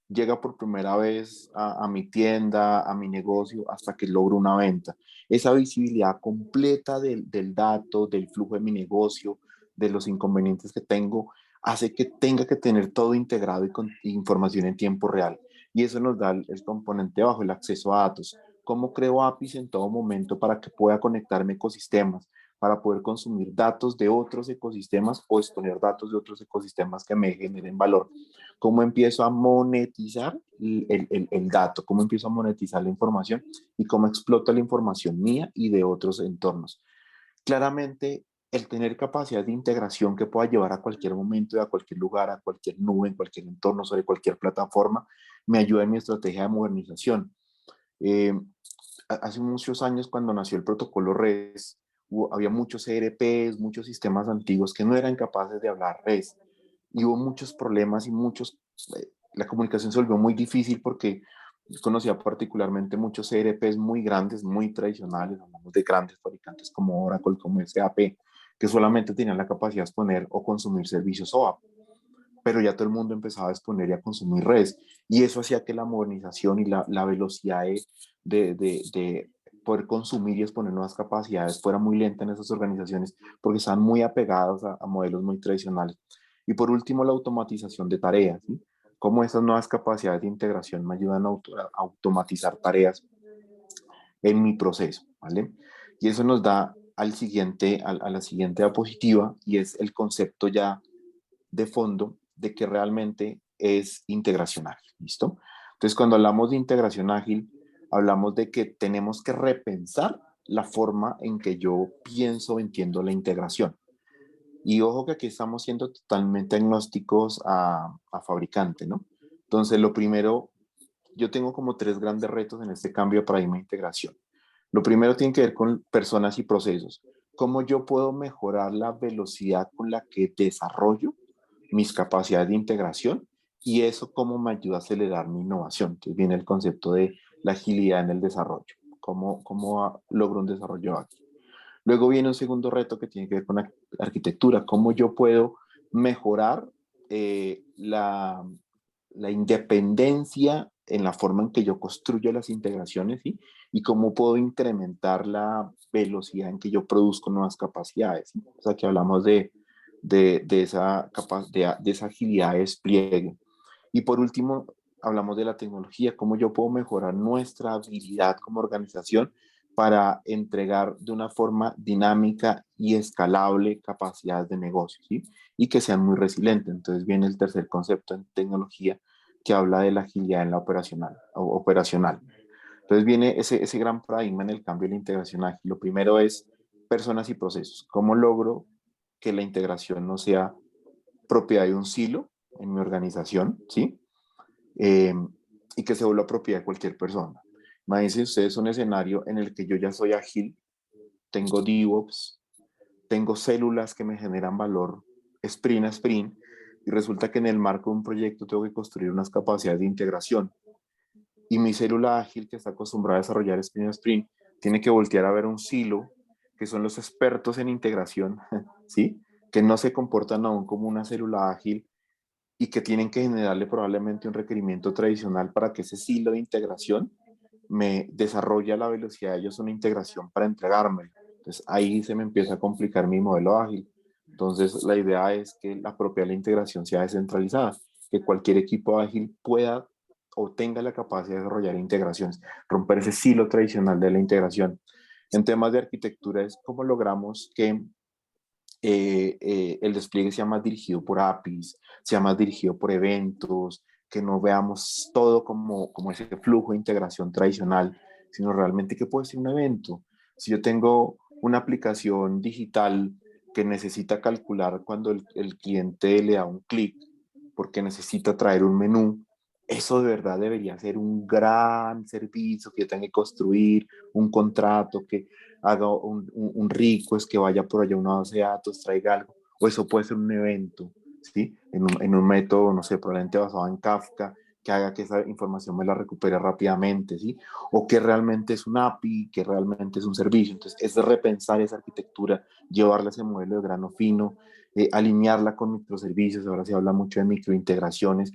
llega por primera vez a mi tienda, a mi negocio, hasta que logro una venta? Esa visibilidad completa del dato, del flujo de mi negocio, de los inconvenientes que tengo, hace que tenga que tener todo integrado y con información en tiempo real. Y eso nos da el componente bajo, el acceso a datos. ¿Cómo creo APIs en todo momento para que pueda conectarme a ecosistemas, para poder consumir datos de otros ecosistemas o exponer datos de otros ecosistemas que me generen valor? ¿Cómo empiezo a monetizar el dato? ¿Cómo empiezo a monetizar la información? ¿Y cómo exploto la información mía y de otros entornos? Claramente, el tener capacidad de integración que pueda llevar a cualquier momento y a cualquier lugar, a cualquier nube, en cualquier entorno, sobre cualquier plataforma, me ayuda en mi estrategia de modernización. Eh, Hace muchos años, cuando nació el protocolo REST, había muchos ERPs, muchos sistemas antiguos que no eran capaces de hablar REST. Y hubo muchos problemas y la comunicación se volvió muy difícil porque yo conocía particularmente muchos ERPs muy grandes, muy tradicionales, hablamos de grandes fabricantes como Oracle, como SAP, que solamente tenían la capacidad de exponer o consumir servicios OAP, pero ya todo el mundo empezaba a exponer y a consumir redes, y eso hacía que la modernización y la velocidad de poder consumir y exponer nuevas capacidades fuera muy lenta en esas organizaciones porque estaban muy apegados a modelos muy tradicionales. Y por último, la automatización de tareas, ¿sí? Cómo esas nuevas capacidades de integración me ayudan a automatizar tareas en mi proceso, ¿vale? Y eso nos da a la siguiente diapositiva, y es el concepto ya de fondo de que realmente es integración ágil, ¿listo? Entonces, cuando hablamos de integración ágil, hablamos de que tenemos que repensar la forma en que yo pienso, entiendo la integración. Y ojo que aquí estamos siendo totalmente agnósticos a fabricante, ¿no? Entonces, lo primero, yo tengo como tres grandes retos en este cambio de paradigma de integración. Lo primero tiene que ver con personas y procesos. ¿Cómo yo puedo mejorar la velocidad con la que desarrollo mis capacidades de integración? Y eso cómo me ayuda a acelerar mi innovación. Entonces viene el concepto de la agilidad en el desarrollo. ¿Cómo logro un desarrollo ágil? Luego viene un segundo reto que tiene que ver con la arquitectura. ¿Cómo yo puedo mejorar la independencia en la forma en que yo construyo las integraciones, ¿sí? Y cómo puedo incrementar la velocidad en que yo produzco nuevas capacidades, ¿sí? O sea, que hablamos de esa agilidad de despliegue. Y por último, hablamos de la tecnología, cómo yo puedo mejorar nuestra habilidad como organización para entregar de una forma dinámica y escalable capacidades de negocio, ¿sí? Y que sean muy resilientes. Entonces viene el tercer concepto en tecnología, que habla de la agilidad en la operacional. Entonces viene ese gran paradigma en el cambio de la integración ágil. Lo primero es personas y procesos. ¿Cómo logro que la integración no sea propiedad de un silo en mi organización, ¿sí? Eh, y que se vuelva propiedad de cualquier persona. Imagínense ustedes un escenario en el que yo ya soy ágil, tengo DevOps, tengo células que me generan valor sprint a sprint, y resulta que en el marco de un proyecto tengo que construir unas capacidades de integración. Y mi célula ágil, que está acostumbrada a desarrollar sprint a sprint, tiene que voltear a ver un silo, que son los expertos en integración, ¿sí? Que no se comportan aún como una célula ágil y que tienen que generarle probablemente un requerimiento tradicional para que ese silo de integración me desarrolle a la velocidad de ellos una integración para entregarme. Entonces ahí se me empieza a complicar mi modelo ágil. Entonces la idea es que la propia la integración sea descentralizada, que cualquier equipo ágil pueda o tenga la capacidad de desarrollar integraciones, romper ese silo tradicional de la integración. En temas de arquitectura es cómo logramos que el despliegue sea más dirigido por APIs, sea más dirigido por eventos, que no veamos todo como ese flujo de integración tradicional, sino realmente qué puede ser un evento. Si yo tengo una aplicación digital que necesita calcular cuando el cliente le da un clic porque necesita traer un menú, eso de verdad debería ser un gran servicio que yo tenga que construir, un contrato que haga un rico, es que vaya por allá una base de datos, traiga algo, o eso puede ser un evento, ¿sí? En un método, no sé, probablemente basado en Kafka, que haga que esa información me la recupere rápidamente, ¿sí? O que realmente es un API, que realmente es un servicio. Entonces, es repensar esa arquitectura, llevarla a ese modelo de grano fino, alinearla con microservicios, ahora se habla mucho de microintegraciones,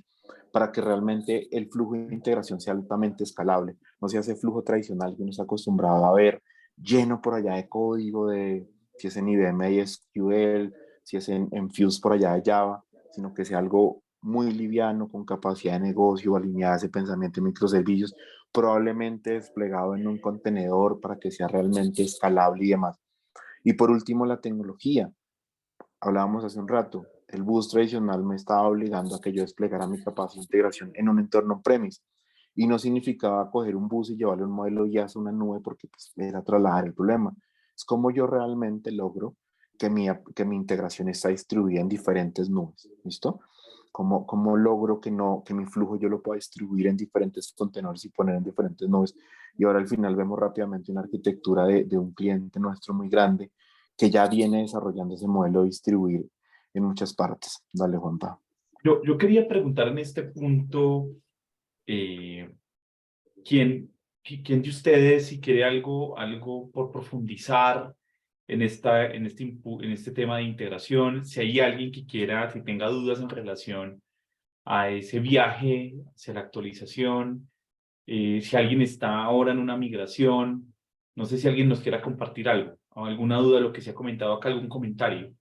para que realmente el flujo de integración sea altamente escalable, no sea ese flujo tradicional que uno está acostumbrado a ver, lleno por allá de código, si es en IBM y SQL, si es en Fuse por allá de Java, sino que sea algo muy liviano, con capacidad de negocio, alineada a ese pensamiento de microservicios, probablemente desplegado en un contenedor para que sea realmente escalable y demás. Y por último, la tecnología. Hablábamos hace un rato, el bus tradicional me estaba obligando a que yo desplegara mi capacidad de integración en un entorno on-premise. Y no significaba coger un bus y llevarle un modelo IaaS a una nube porque pues, era trasladar el problema. Es como yo realmente logro que mi integración está distribuida en diferentes nubes, ¿listo? ¿Cómo logro que mi flujo yo lo pueda distribuir en diferentes contenedores y poner en diferentes nubes? Y ahora al final vemos rápidamente una arquitectura de un cliente nuestro muy grande que ya viene desarrollando ese modelo de distribuir en muchas partes. Dale, Juanpa. Yo quería preguntar en este punto, eh, ¿quién de ustedes, si quiere algo por profundizar en este tema de integración, si hay alguien que quiera, si tenga dudas en relación a ese viaje hacia la actualización, si alguien está ahora en una migración, no sé si alguien nos quiera compartir algo, o alguna duda de lo que se ha comentado acá, algún comentario.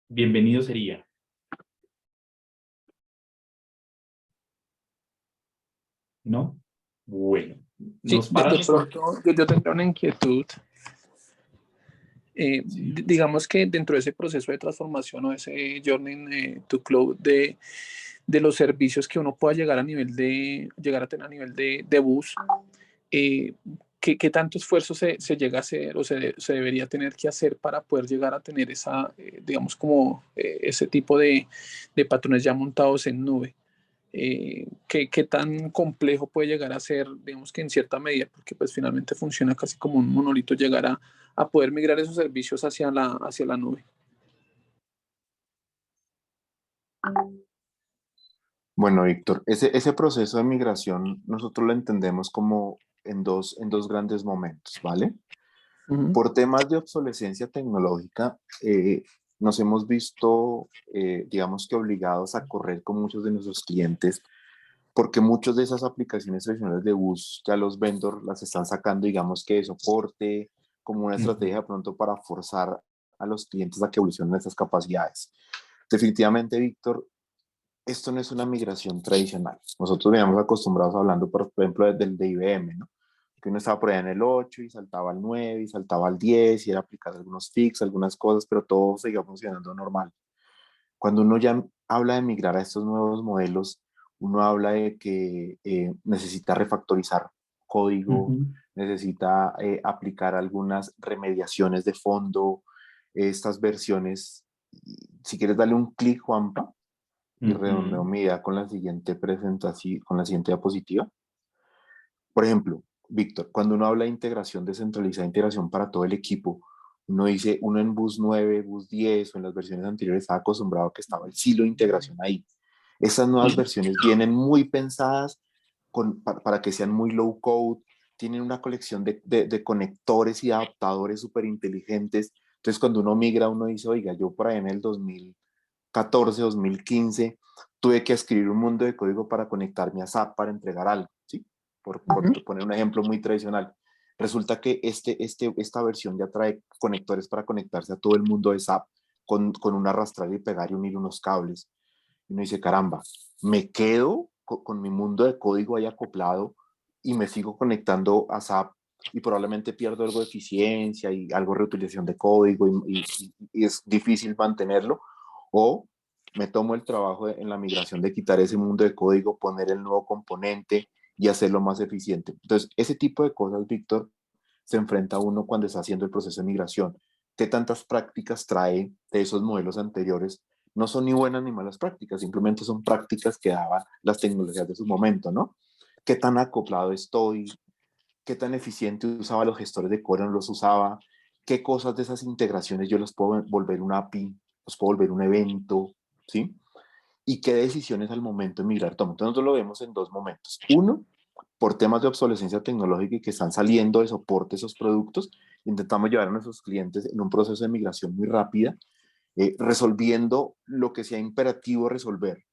Bienvenido sería. ¿No? Bueno, Sí, nos paran. de pronto yo tendría una inquietud. Digamos que dentro de ese proceso de transformación o ese journey to cloud de los servicios que uno pueda llegar a tener a nivel de bus, ¿qué tanto esfuerzo se llega a hacer o se debería tener que hacer para poder llegar a tener esa, digamos, como ese tipo de patrones ya montados en nube? ¿Qué tan complejo puede llegar a ser, digamos que en cierta medida, porque pues finalmente funciona casi como un monolito, llegar a poder migrar esos servicios hacia la nube? Bueno, Víctor, ese proceso de migración nosotros lo entendemos como en dos grandes momentos, ¿vale? Uh-huh. Por temas de obsolescencia tecnológica, nos hemos visto, digamos que obligados a correr con muchos de nuestros clientes, porque muchas de esas aplicaciones tradicionales de bus ya los vendors las están sacando, digamos que de soporte, como una estrategia de pronto para forzar a los clientes a que evolucionen esas capacidades. Definitivamente, Víctor, esto no es una migración tradicional. Nosotros veníamos acostumbrados hablando, por ejemplo, del de IBM, ¿no? Que uno estaba por allá en el 8 y saltaba al 9 y saltaba al 10 y era aplicar algunos fix, algunas cosas, pero todo seguía funcionando normal. Cuando uno ya habla de migrar a estos nuevos modelos, uno habla de que necesita refactorizar código, Uh-huh. necesita aplicar algunas remediaciones de fondo, estas versiones. Si quieres darle un clic, Juanpa, y redondeo Uh-huh. mi idea con la siguiente presentación, con la siguiente diapositiva. Por ejemplo, Víctor, cuando uno habla de integración descentralizada, integración para todo el equipo, uno dice, uno en Bus 9, Bus 10 o en las versiones anteriores estaba acostumbrado a que estaba el silo de integración ahí. Estas nuevas versiones vienen muy pensadas para que sean muy low code, tienen una colección de conectores y adaptadores súper inteligentes. Entonces, cuando uno migra, uno dice, oiga, yo por ahí en el 2014, 2015, tuve que escribir un mundo de código para conectarme a SAP para entregar algo, ¿sí? Por poner un ejemplo muy tradicional. Resulta que esta versión ya trae conectores para conectarse a todo el mundo de SAP con un arrastrar y pegar y unir unos cables. Y uno dice, caramba, me quedo con mi mundo de código ahí acoplado y me sigo conectando a SAP y probablemente pierdo algo de eficiencia y algo de reutilización de código y es difícil mantenerlo. O me tomo el trabajo en la migración de quitar ese mundo de código, poner el nuevo componente y hacerlo más eficiente. Entonces, ese tipo de cosas, Víctor, se enfrenta uno cuando está haciendo el proceso de migración. ¿Qué tantas prácticas trae de esos modelos anteriores? No son ni buenas ni malas prácticas, simplemente son prácticas que daban las tecnologías de su momento, ¿no? ¿Qué tan acoplado estoy? ¿Qué tan eficiente usaba los gestores de core o no los usaba? ¿Qué cosas de esas integraciones yo los puedo volver un API? ¿Los puedo volver un evento? ¿Sí? ¿Y qué decisiones al momento de migrar tomo? Entonces nosotros lo vemos en dos momentos. Uno, por temas de obsolescencia tecnológica y que están saliendo de soporte esos productos, intentamos llevar a nuestros clientes en un proceso de migración muy rápida, resolviendo lo que sea imperativo resolver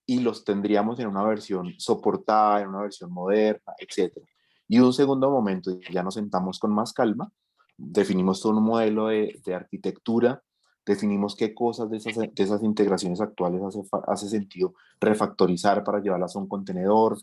y los tendríamos en una versión soportada, en una versión moderna, etc. Y un segundo momento, ya nos sentamos con más calma, definimos todo un modelo de arquitectura, definimos qué cosas de esas integraciones actuales hace sentido refactorizar para llevarlas a un contenedor,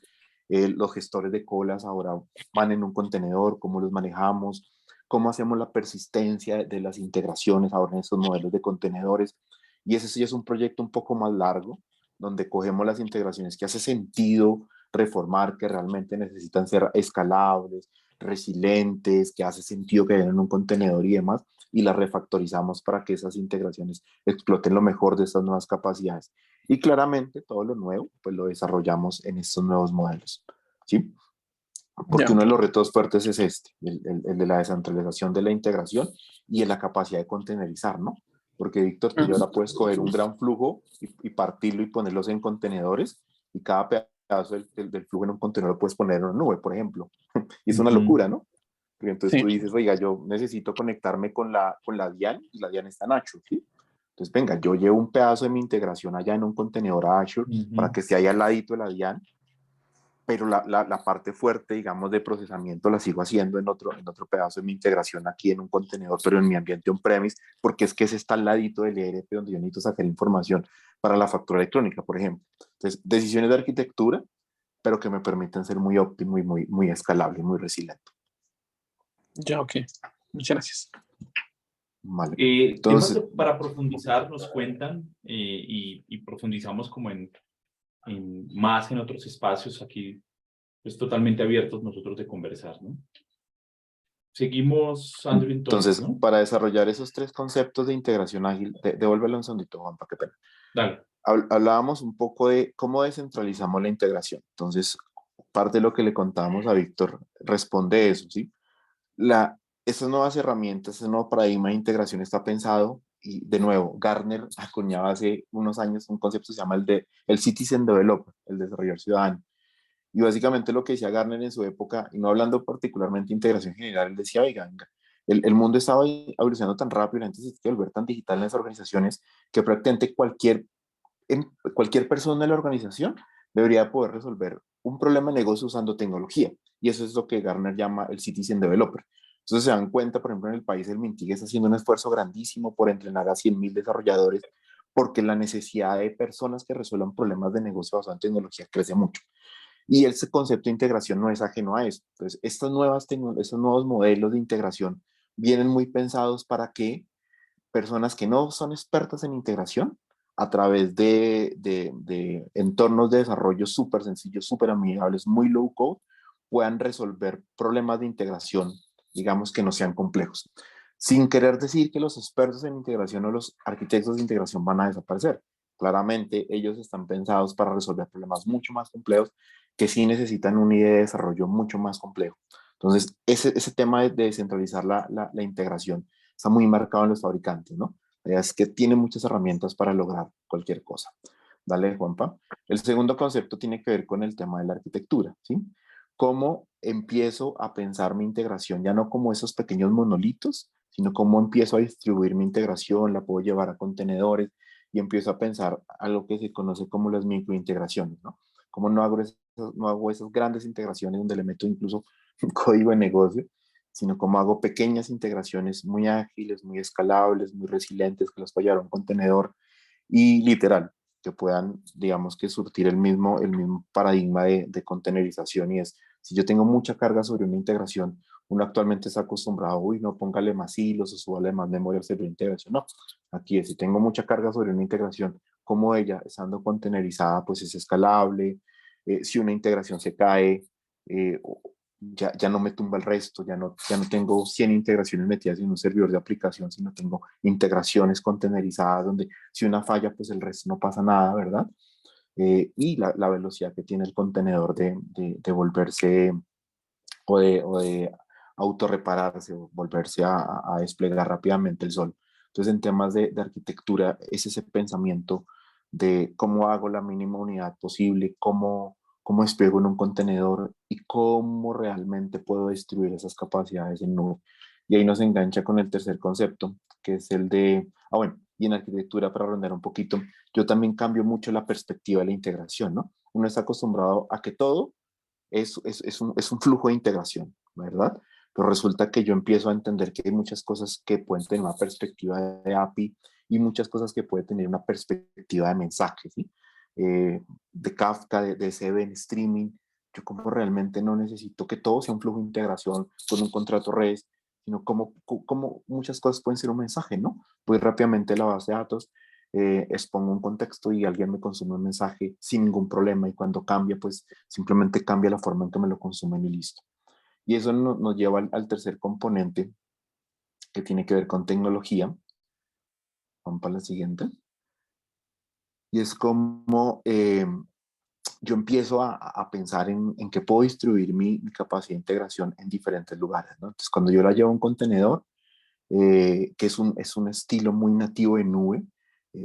los gestores de colas ahora van en un contenedor, cómo los manejamos, cómo hacemos la persistencia de las integraciones ahora en estos modelos de contenedores. Y ese sí es un proyecto un poco más largo, donde cogemos las integraciones que hace sentido reformar, que realmente necesitan ser escalables, resilientes, que hace sentido que vayan en un contenedor y demás, y las refactorizamos para que esas integraciones exploten lo mejor de estas nuevas capacidades. Y claramente todo lo nuevo, pues lo desarrollamos en estos nuevos modelos, ¿sí? Porque Ya. uno de los retos fuertes es este, el de la descentralización de la integración y de la capacidad de contenerizar, ¿no? Porque, Víctor, tú ya ahora puedes coger un gran flujo y partirlo y ponerlos en contenedores, y cada pedazo del flujo en un contenedor lo puedes poner en una nube, por ejemplo. Y es una locura, ¿no? Porque entonces Sí. tú dices, oiga, yo necesito conectarme con la DIAN, y la DIAN está en Azure, ¿sí? Entonces, venga, yo llevo un pedazo de mi integración allá en un contenedor a Azure para que esté ahí al ladito de la DIAN, pero la parte fuerte, digamos, de procesamiento la sigo haciendo en otro pedazo de mi integración aquí en un contenedor, pero en mi ambiente on-premise, porque es que ese está al ladito del ERP donde yo necesito sacar información para la factura electrónica, por ejemplo. Entonces, decisiones de arquitectura, pero que me permiten ser muy óptimo y muy escalable y muy resiliente. Ya, ok. Muchas gracias. Vale. Temas Entonces, para profundizar nos cuentan y profundizamos como más en otros espacios aquí, pues totalmente abiertos nosotros de conversar, ¿no? Seguimos, Andrew, entonces, ¿no? para desarrollar esos 3 conceptos de integración ágil, devuélvelo un segundito, Juanpa, qué pena. Dale. Hablábamos un poco de cómo descentralizamos la integración. Entonces, parte de lo que le contábamos a Víctor responde eso, ¿sí? Estas nuevas herramientas, ese nuevo paradigma de integración está pensado, y de nuevo, Gartner acuñaba hace unos años un concepto que se llama el Citizen Developer, el desarrollador ciudadano. Y básicamente lo que decía Gartner en su época, y no hablando particularmente de integración general, él decía, oiga, venga, el mundo estaba evolucionando tan rápido, la gente se tiene que volver tan digital en las organizaciones, que prácticamente cualquier persona de la organización debería poder resolver un problema de negocio usando tecnología. Y eso es lo que Gartner llama el Citizen Developer. Entonces se dan cuenta, por ejemplo, en el país el Mintig está haciendo un esfuerzo grandísimo por entrenar a 100.000 desarrolladores, porque la necesidad de personas que resuelvan problemas de negocio basados en tecnología crece mucho. Y ese concepto de integración no es ajeno a eso. Entonces, estos nuevos modelos de integración vienen muy pensados para que personas que no son expertas en integración, a través de entornos de desarrollo súper sencillos, súper amigables, muy low code, puedan resolver problemas de integración, digamos, que no sean complejos. Sin querer decir que los expertos en integración o los arquitectos de integración van a desaparecer. Claramente, ellos están pensados para resolver problemas mucho más complejos, que sí necesitan una idea de desarrollo mucho más complejo. Entonces, ese tema de descentralizar la integración está muy marcado en los fabricantes, ¿no? Es que tiene muchas herramientas para lograr cualquier cosa. Dale, Juanpa. El segundo concepto tiene que ver con el tema de la arquitectura, ¿sí? Cómo empiezo a pensar mi integración, ya no como esos pequeños monolitos, sino cómo empiezo a distribuir mi integración, la puedo llevar a contenedores, y empiezo a pensar a lo que se conoce como las microintegraciones, ¿no? Cómo no hago esas grandes integraciones donde le meto incluso un código de negocio, sino como hago pequeñas integraciones muy ágiles, muy escalables, muy resilientes, que las puedo llevar a un contenedor y literal, que puedan, digamos, que surtir el mismo paradigma de contenerización. Y es, si yo tengo mucha carga sobre una integración, uno actualmente está acostumbrado, uy, no, póngale más hilos o súbale más memoria al servidor de integración. No, aquí es, si tengo mucha carga sobre una integración, como ella, estando contenerizada, pues es escalable. Si una integración se cae, eh, ya no me tumba el resto, ya no tengo 100 integraciones metidas en un servidor de aplicación, sino tengo integraciones contenerizadas donde si una falla, pues el resto no pasa nada, ¿verdad? Y la velocidad que tiene el contenedor de volverse o de autorrepararse o volverse a desplegar rápidamente el sol. Entonces, en temas de arquitectura, es ese pensamiento de cómo hago la mínima unidad posible, cómo despliego en un contenedor y cómo realmente puedo distribuir esas capacidades en nube. Y ahí nos engancha con el tercer concepto, que es el de, bueno, y en arquitectura, para rondar un poquito, yo también cambio mucho la perspectiva de la integración, ¿no? Uno está acostumbrado a que todo es un flujo de integración, ¿verdad? Pero resulta que yo empiezo a entender que hay muchas cosas que pueden tener una perspectiva de API y muchas cosas que pueden tener una perspectiva de mensaje, ¿sí? De Kafka, de CB en streaming. Yo como realmente no necesito que todo sea un flujo de integración con un contrato REST, sino como muchas cosas pueden ser un mensaje, ¿no? Voy rápidamente a la base de datos, expongo un contexto y alguien me consume un mensaje sin ningún problema, y cuando cambia, pues simplemente cambia la forma en que me lo consumen y listo. Y eso nos lleva al tercer componente, que tiene que ver con tecnología. Vamos para la siguiente. Y es como yo empiezo a pensar en que puedo distribuir mi capacidad de integración en diferentes lugares, ¿no? Entonces, cuando yo la llevo a un contenedor, que es un estilo muy nativo de nube,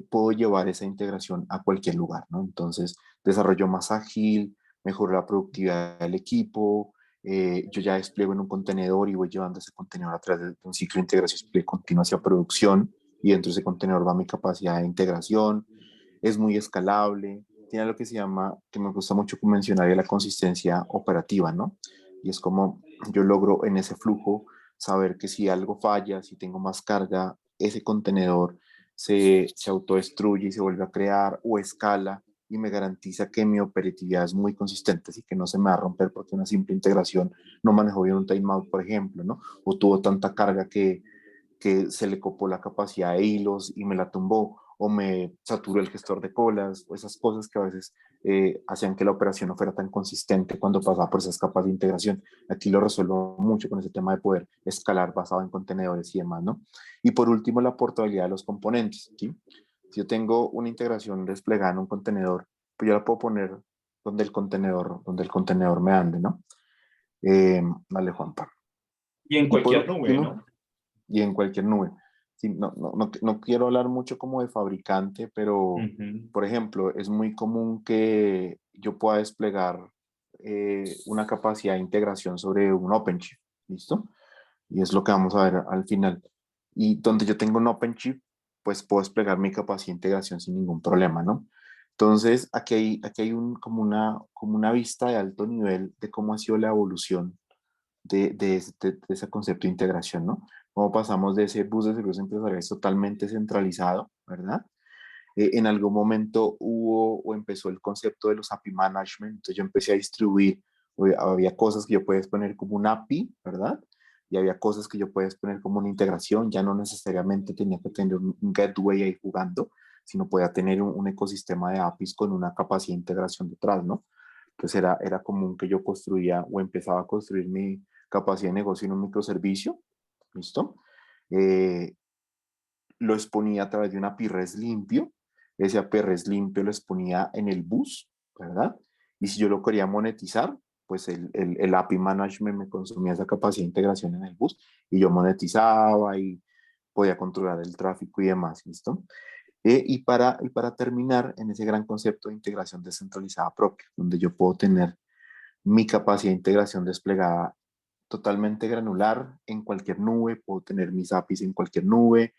puedo llevar esa integración a cualquier lugar, ¿no? Entonces, desarrollo más ágil, mejoro la productividad del equipo, yo ya despliego en un contenedor y voy llevando ese contenedor a través de un ciclo de integración continua hacia producción, y dentro de ese contenedor va mi capacidad de integración, es muy escalable, tiene lo que se llama, que me gusta mucho mencionar, la consistencia operativa, ¿no? Y es como yo logro en ese flujo saber que si algo falla, si tengo más carga, ese contenedor se autodestruye y se vuelve a crear o escala y me garantiza que mi operatividad es muy consistente, así que no se me va a romper porque una simple integración no manejó bien un timeout, por ejemplo, ¿no? O tuvo tanta carga que se le copó la capacidad de hilos y me la tumbó, o me saturó el gestor de colas, o esas cosas que a veces hacían que la operación no fuera tan consistente cuando pasaba por esas capas de integración. Aquí lo resuelvo mucho con ese tema de poder escalar basado en contenedores y demás, ¿no? Y por último, la portabilidad de los componentes, ¿sí? Si yo tengo una integración desplegada en un contenedor, pues yo la puedo poner donde el contenedor me ande, ¿no? Dale, Juanpa. Y en Y por cualquier nube, último, ¿no? y en cualquier nube. Sí, no quiero hablar mucho como de fabricante, pero, Ujú. por ejemplo, es muy común que yo pueda desplegar una capacidad de integración sobre un OpenShift, ¿listo? Y es lo que vamos a ver al final. Y donde yo tengo un OpenShift, pues puedo desplegar mi capacidad de integración sin ningún problema, ¿no? Entonces, aquí hay como una vista de alto nivel de cómo ha sido la evolución de ese concepto de integración, ¿no? Cómo pasamos de ese bus de servicios empresariales totalmente centralizado, ¿verdad? En algún momento hubo o empezó el concepto de los API management, entonces yo empecé a distribuir, había cosas que yo podía poner como un API, ¿verdad? Y había cosas que yo podía poner como una integración, ya no necesariamente tenía que tener un gateway ahí jugando, sino podía tener un ecosistema de APIs con una capacidad de integración detrás, ¿no? Entonces era común que yo construía o empezaba a construir mi capacidad de negocio en un microservicio, ¿listo? Eh, lo exponía a través de un API REST limpio, ese API REST limpio lo exponía en el bus, ¿verdad? Y si yo lo quería monetizar, pues el API management me consumía esa capacidad de integración en el bus y yo monetizaba y podía controlar el tráfico y demás, ¿listo? Y para terminar, en ese gran concepto de integración descentralizada propia, donde yo puedo tener mi capacidad de integración desplegada totalmente granular en cualquier nube, puedo tener mis APIs en cualquier nube,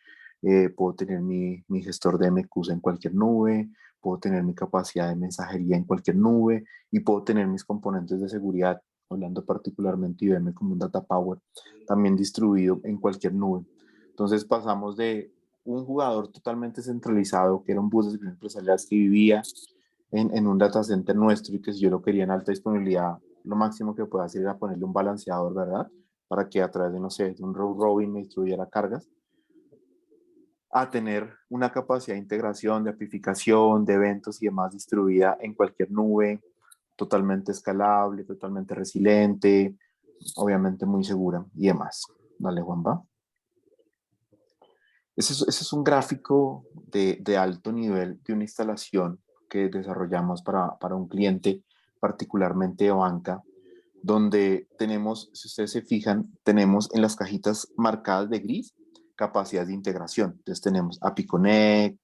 puedo tener mi gestor de MQs en cualquier nube, puedo tener mi capacidad de mensajería en cualquier nube y puedo tener mis componentes de seguridad, hablando particularmente IBM como un Data Power, también distribuido en cualquier nube. Entonces pasamos de un jugador totalmente centralizado, que era un bus de servicios empresariales que vivía en un data center nuestro y que si yo lo quería en alta disponibilidad, lo máximo que puedo hacer era ponerle un balanceador, ¿verdad? Para que a través de, no sé, de un round robin me distribuyera cargas, a tener una capacidad de integración, de apificación, de eventos y demás distribuida en cualquier nube, totalmente escalable, totalmente resiliente, obviamente muy segura y demás. Dale, Juanpa. Ese es un gráfico de alto nivel de una instalación que desarrollamos para un cliente, particularmente de banca, donde tenemos, si ustedes se fijan, tenemos en las cajitas marcadas de gris capacidad de integración. Entonces tenemos API Connect,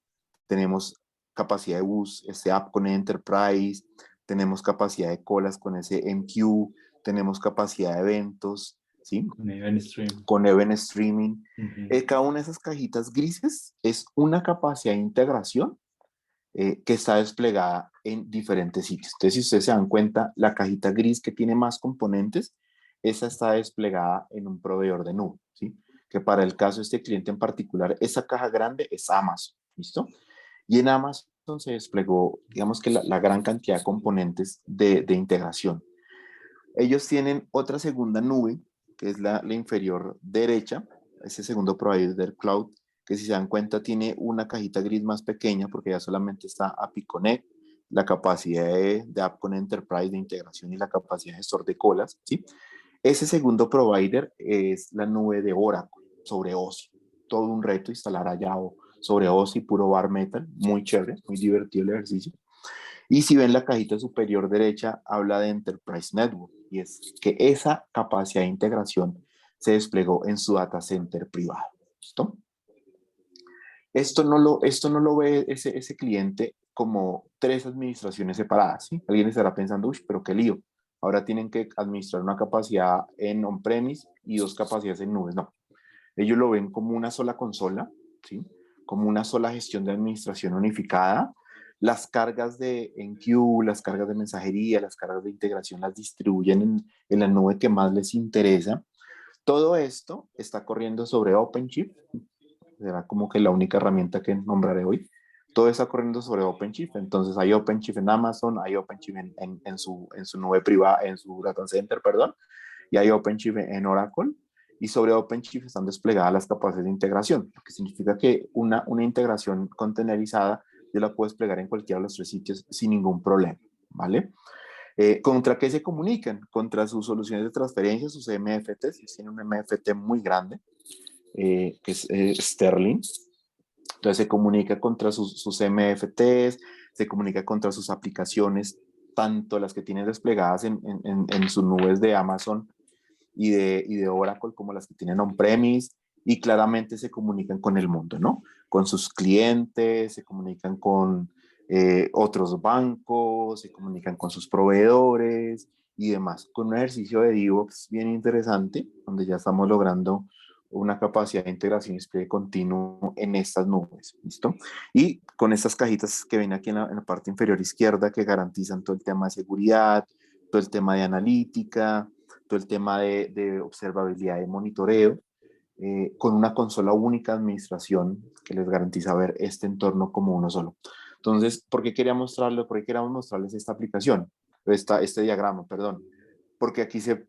tenemos capacidad de bus, este App con Enterprise, tenemos capacidad de colas con ese MQ, tenemos capacidad de eventos, ¿sí? Con Event Stream. Con Event Streaming. Ujú. Cada una de esas cajitas grises es una capacidad de integración que está desplegada en diferentes sitios. Entonces, si ustedes se dan cuenta, la cajita gris que tiene más componentes, esa está desplegada en un proveedor de nube, ¿sí? Que para el caso de este cliente en particular, esa caja grande es Amazon, ¿listo? Y en Amazon se desplegó, digamos que la gran cantidad de componentes de integración. Ellos tienen otra segunda nube, que es la inferior derecha, ese segundo provider del cloud, que si se dan cuenta tiene una cajita gris más pequeña porque ya solamente está API Connect, la capacidad de App con Enterprise de integración y la capacidad de gestor de colas, ¿sí? Ese segundo provider es la nube de Oracle, sobre OSI. Todo un reto instalar allá sobre OSI, puro bare metal, muy chévere, muy divertido el ejercicio. Y si ven la cajita superior derecha, habla de Enterprise Network, y es que esa capacidad de integración se desplegó en su data center privado. ¿Listo? Esto no lo ve ese cliente como 3 administraciones separadas, ¿sí? Alguien estará pensando, uy, pero qué lío. Ahora tienen que administrar una capacidad en on-premise y 2 capacidades en nubes. No, ellos lo ven como una sola consola, ¿sí? Como una sola gestión de administración unificada. Las cargas de Enqueue, las cargas de mensajería, las cargas de integración las distribuyen en la nube que más les interesa. Todo esto está corriendo sobre OpenShift. Será como que la única herramienta que nombraré hoy. Todo está corriendo sobre OpenShift. Entonces hay OpenShift en Amazon, hay OpenShift en su nube privada, en su data center, perdón, y hay OpenShift en Oracle. Y sobre OpenShift están desplegadas las capacidades de integración, lo que significa que una integración contenerizada yo la puedo desplegar en cualquiera de los 3 sitios sin ningún problema, ¿vale? ¿Contra qué se comunican? Contra sus soluciones de transferencia, sus MFTs. Tienen un MFT muy grande, que es Sterling. Entonces se comunica contra sus MFTs, se comunica contra sus aplicaciones, tanto las que tienen desplegadas en sus nubes de Amazon y de Oracle, como las que tienen on-premise, y claramente se comunican con el mundo, ¿no? Con sus clientes, se comunican con otros bancos, se comunican con sus proveedores y demás. Con un ejercicio de DevOps bien interesante, donde ya estamos logrando una capacidad de integración y despliegue continuo en estas nubes, ¿listo? Y con estas cajitas que ven aquí en la parte inferior izquierda, que garantizan todo el tema de seguridad, todo el tema de analítica, todo el tema de observabilidad y monitoreo, con una consola única de administración que les garantiza ver este entorno como uno solo. Entonces, ¿por qué queríamos mostrarles esta aplicación? Este diagrama, perdón. Porque aquí se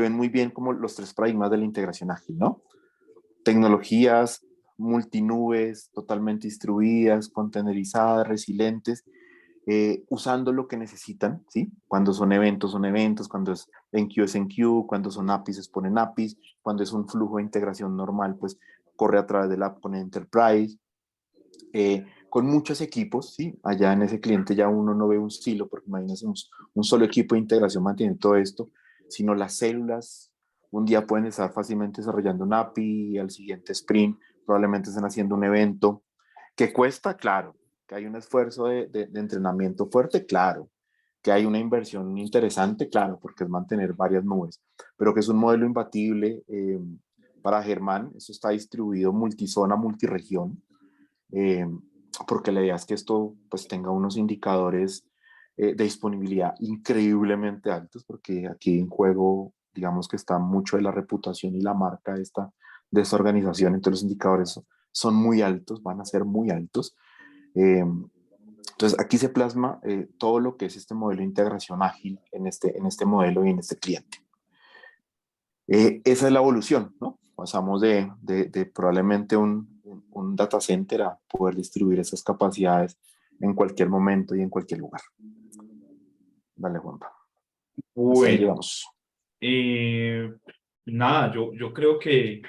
ven muy bien como los 3 paradigmas de la integración ágil, ¿no? Tecnologías multinubes, totalmente distribuidas, containerizadas, resilientes, usando lo que necesitan, ¿sí? Cuando son eventos, cuando es Enqueue, cuando son APIs, ponen APIs, cuando es un flujo de integración normal, pues corre a través del app con Enterprise, con muchos equipos, ¿sí? Allá en ese cliente ya uno no ve un silo, porque imagínense un solo equipo de integración mantiene todo esto, sino las células, un día pueden estar fácilmente desarrollando un API, y al siguiente sprint probablemente estén haciendo un evento, que cuesta, claro, que hay un esfuerzo de entrenamiento fuerte, claro, que hay una inversión interesante, claro, porque es mantener varias nubes, pero que es un modelo imbatible. Para Germán, eso está distribuido multizona, multiregión, porque la idea es que esto pues tenga unos indicadores de disponibilidad increíblemente altos, porque aquí en juego, digamos que está mucho de la reputación y la marca de esta organización, entonces los indicadores son muy altos, van a ser muy altos. Entonces aquí se plasma todo lo que es este modelo de integración ágil en este modelo y en este cliente. Esa es la evolución, ¿no? Pasamos de probablemente un data center a poder distribuir esas capacidades en cualquier momento y en cualquier lugar. Dale, Juanpa. Bueno, nada, yo creo que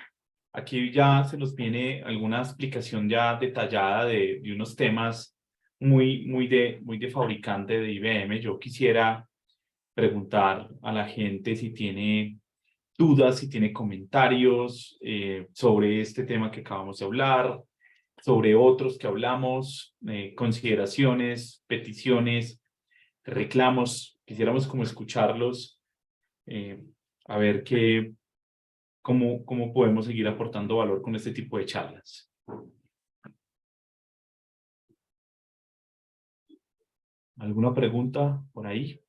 aquí ya se nos viene alguna explicación ya detallada de unos temas muy de fabricante de IBM. Yo quisiera preguntar a la gente si tiene dudas, si tiene comentarios sobre este tema que acabamos de hablar, sobre otros que hablamos, consideraciones, peticiones, reclamos. Quisiéramos como escucharlos, a ver cómo podemos seguir aportando valor con este tipo de charlas. ¿Alguna pregunta por ahí?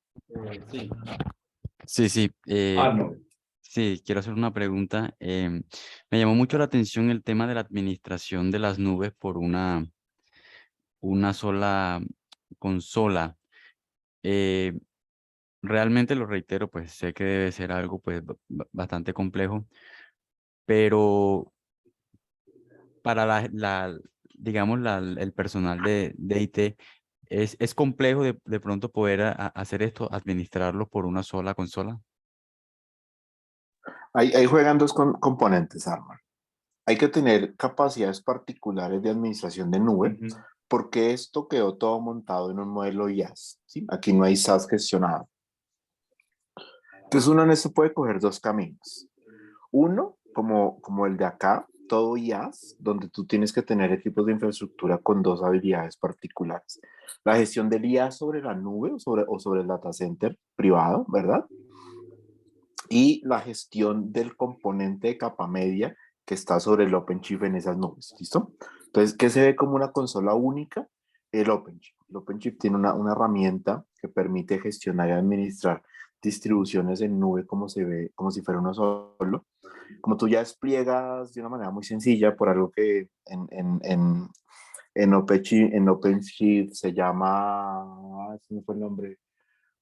Sí. No. Sí, quiero hacer una pregunta. Me llamó mucho la atención el tema de la administración de las nubes por una sola consola. Realmente lo reitero, pues sé que debe ser algo pues bastante complejo, pero para digamos, el personal de IT, es complejo de pronto poder hacer esto, administrarlo por una sola consola. Ahí juegan 2 componentes, Arman. hay que tener capacidades particulares de administración de nube, Ujú. porque esto quedó todo montado en un modelo IaaS, ¿sí? Aquí no hay SaaS gestionado. Entonces uno en esto puede coger dos caminos. Uno, como el de acá, todo IaaS, donde tú tienes que tener equipos de infraestructura con dos habilidades particulares. La gestión del IaaS sobre la nube o sobre el data center privado, ¿verdad? Y la gestión del componente de capa media que está sobre el OpenShift en esas nubes, ¿listo? Entonces, ¿qué se ve como una consola única? El OpenShift. El OpenShift tiene una herramienta que permite gestionar y administrar distribuciones en nube como se ve, como si fuera uno solo. Como tú ya despliegas de una manera muy sencilla por algo que en OpenShift se llama, ese no fue el nombre,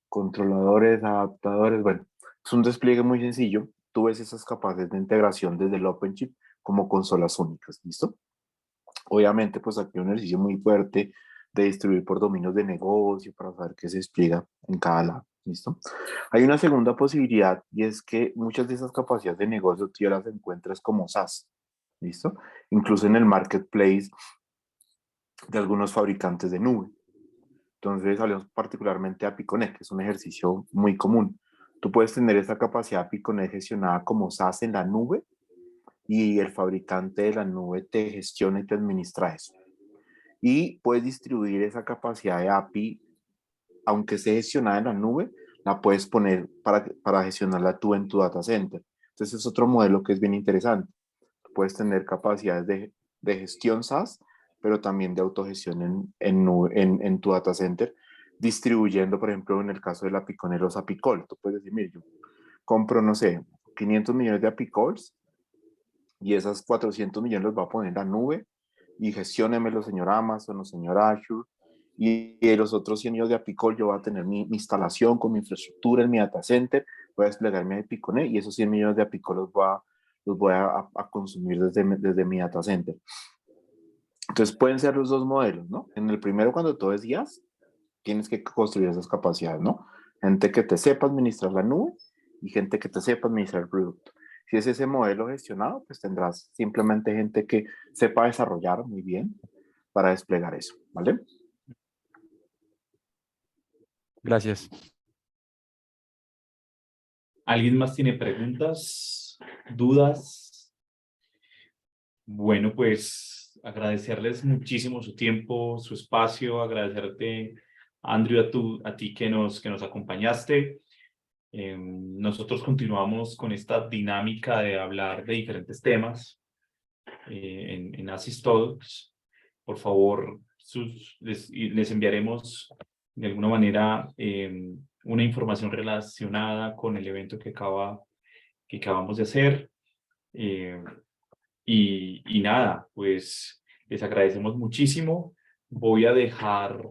controladores, adaptadores, bueno, es un despliegue muy sencillo. Tú ves esas capacidades de integración desde el OpenShift como consolas únicas, ¿listo? Obviamente, pues aquí hay un ejercicio muy fuerte de distribuir por dominios de negocio para saber qué se despliega en cada lado, ¿listo? Hay una segunda posibilidad y es que muchas de esas capacidades de negocio tú ya las encuentras como SaaS, ¿listo? Incluso en el marketplace de algunos fabricantes de nube. Entonces hablamos particularmente de API-Connect, que es un ejercicio muy común. Tú puedes tener esta capacidad API-Connect gestionada como SaaS en la nube y el fabricante de la nube te gestiona y te administra eso. Y puedes distribuir esa capacidad de API, aunque esté gestionada en la nube, la puedes poner para gestionarla tú en tu data center. Entonces es otro modelo que es bien interesante. Puedes tener capacidades de gestión SaaS, pero también de autogestión en tu data center, distribuyendo, por ejemplo, en el caso del API-Connect, los API-Calls. Tú puedes decir, mire, yo compro, no sé, 500 millones de API-Calls y esas 400 millones los va a poner en la nube y gestiónemelo, señor Amazon o señor Azure. Y de los otros 100 millones de API-Call yo voy a tener mi instalación con mi infraestructura en mi data center, voy a desplegar mi API-Connect y esos 100 millones de API-Call los voy a consumir desde mi data center. Entonces pueden ser los dos modelos, ¿no? En el primero, cuando todo es IaaS, tienes que construir esas capacidades, ¿no? Gente que te sepa administrar la nube y gente que te sepa administrar el producto. Si es ese modelo gestionado, pues tendrás simplemente gente que sepa desarrollar muy bien para desplegar eso, ¿vale? Gracias. ¿Alguien más tiene preguntas, dudas? Bueno, pues agradecerles muchísimo su tiempo, su espacio, agradecerte, Andrew, a ti que nos acompañaste. Nosotros continuamos con esta dinámica de hablar de diferentes temas en Asis Talks. Por favor, les enviaremos de alguna manera una información relacionada con el evento que acabamos de hacer. Y nada, pues les agradecemos muchísimo. Voy a dejar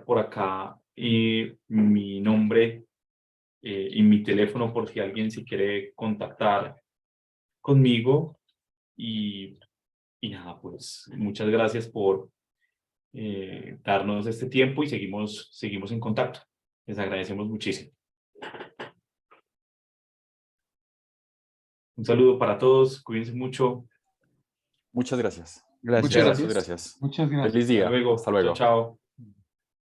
por acá mi nombre y mi teléfono por si alguien se quiere contactar conmigo. Y nada, pues muchas gracias por darnos este tiempo y seguimos en contacto. Les agradecemos muchísimo. Un saludo para todos, cuídense mucho. Muchas gracias. Gracias. Muchas Muchas gracias. gracias. Muchas gracias. Feliz Hasta día. luego. Hasta luego. Chao, chao.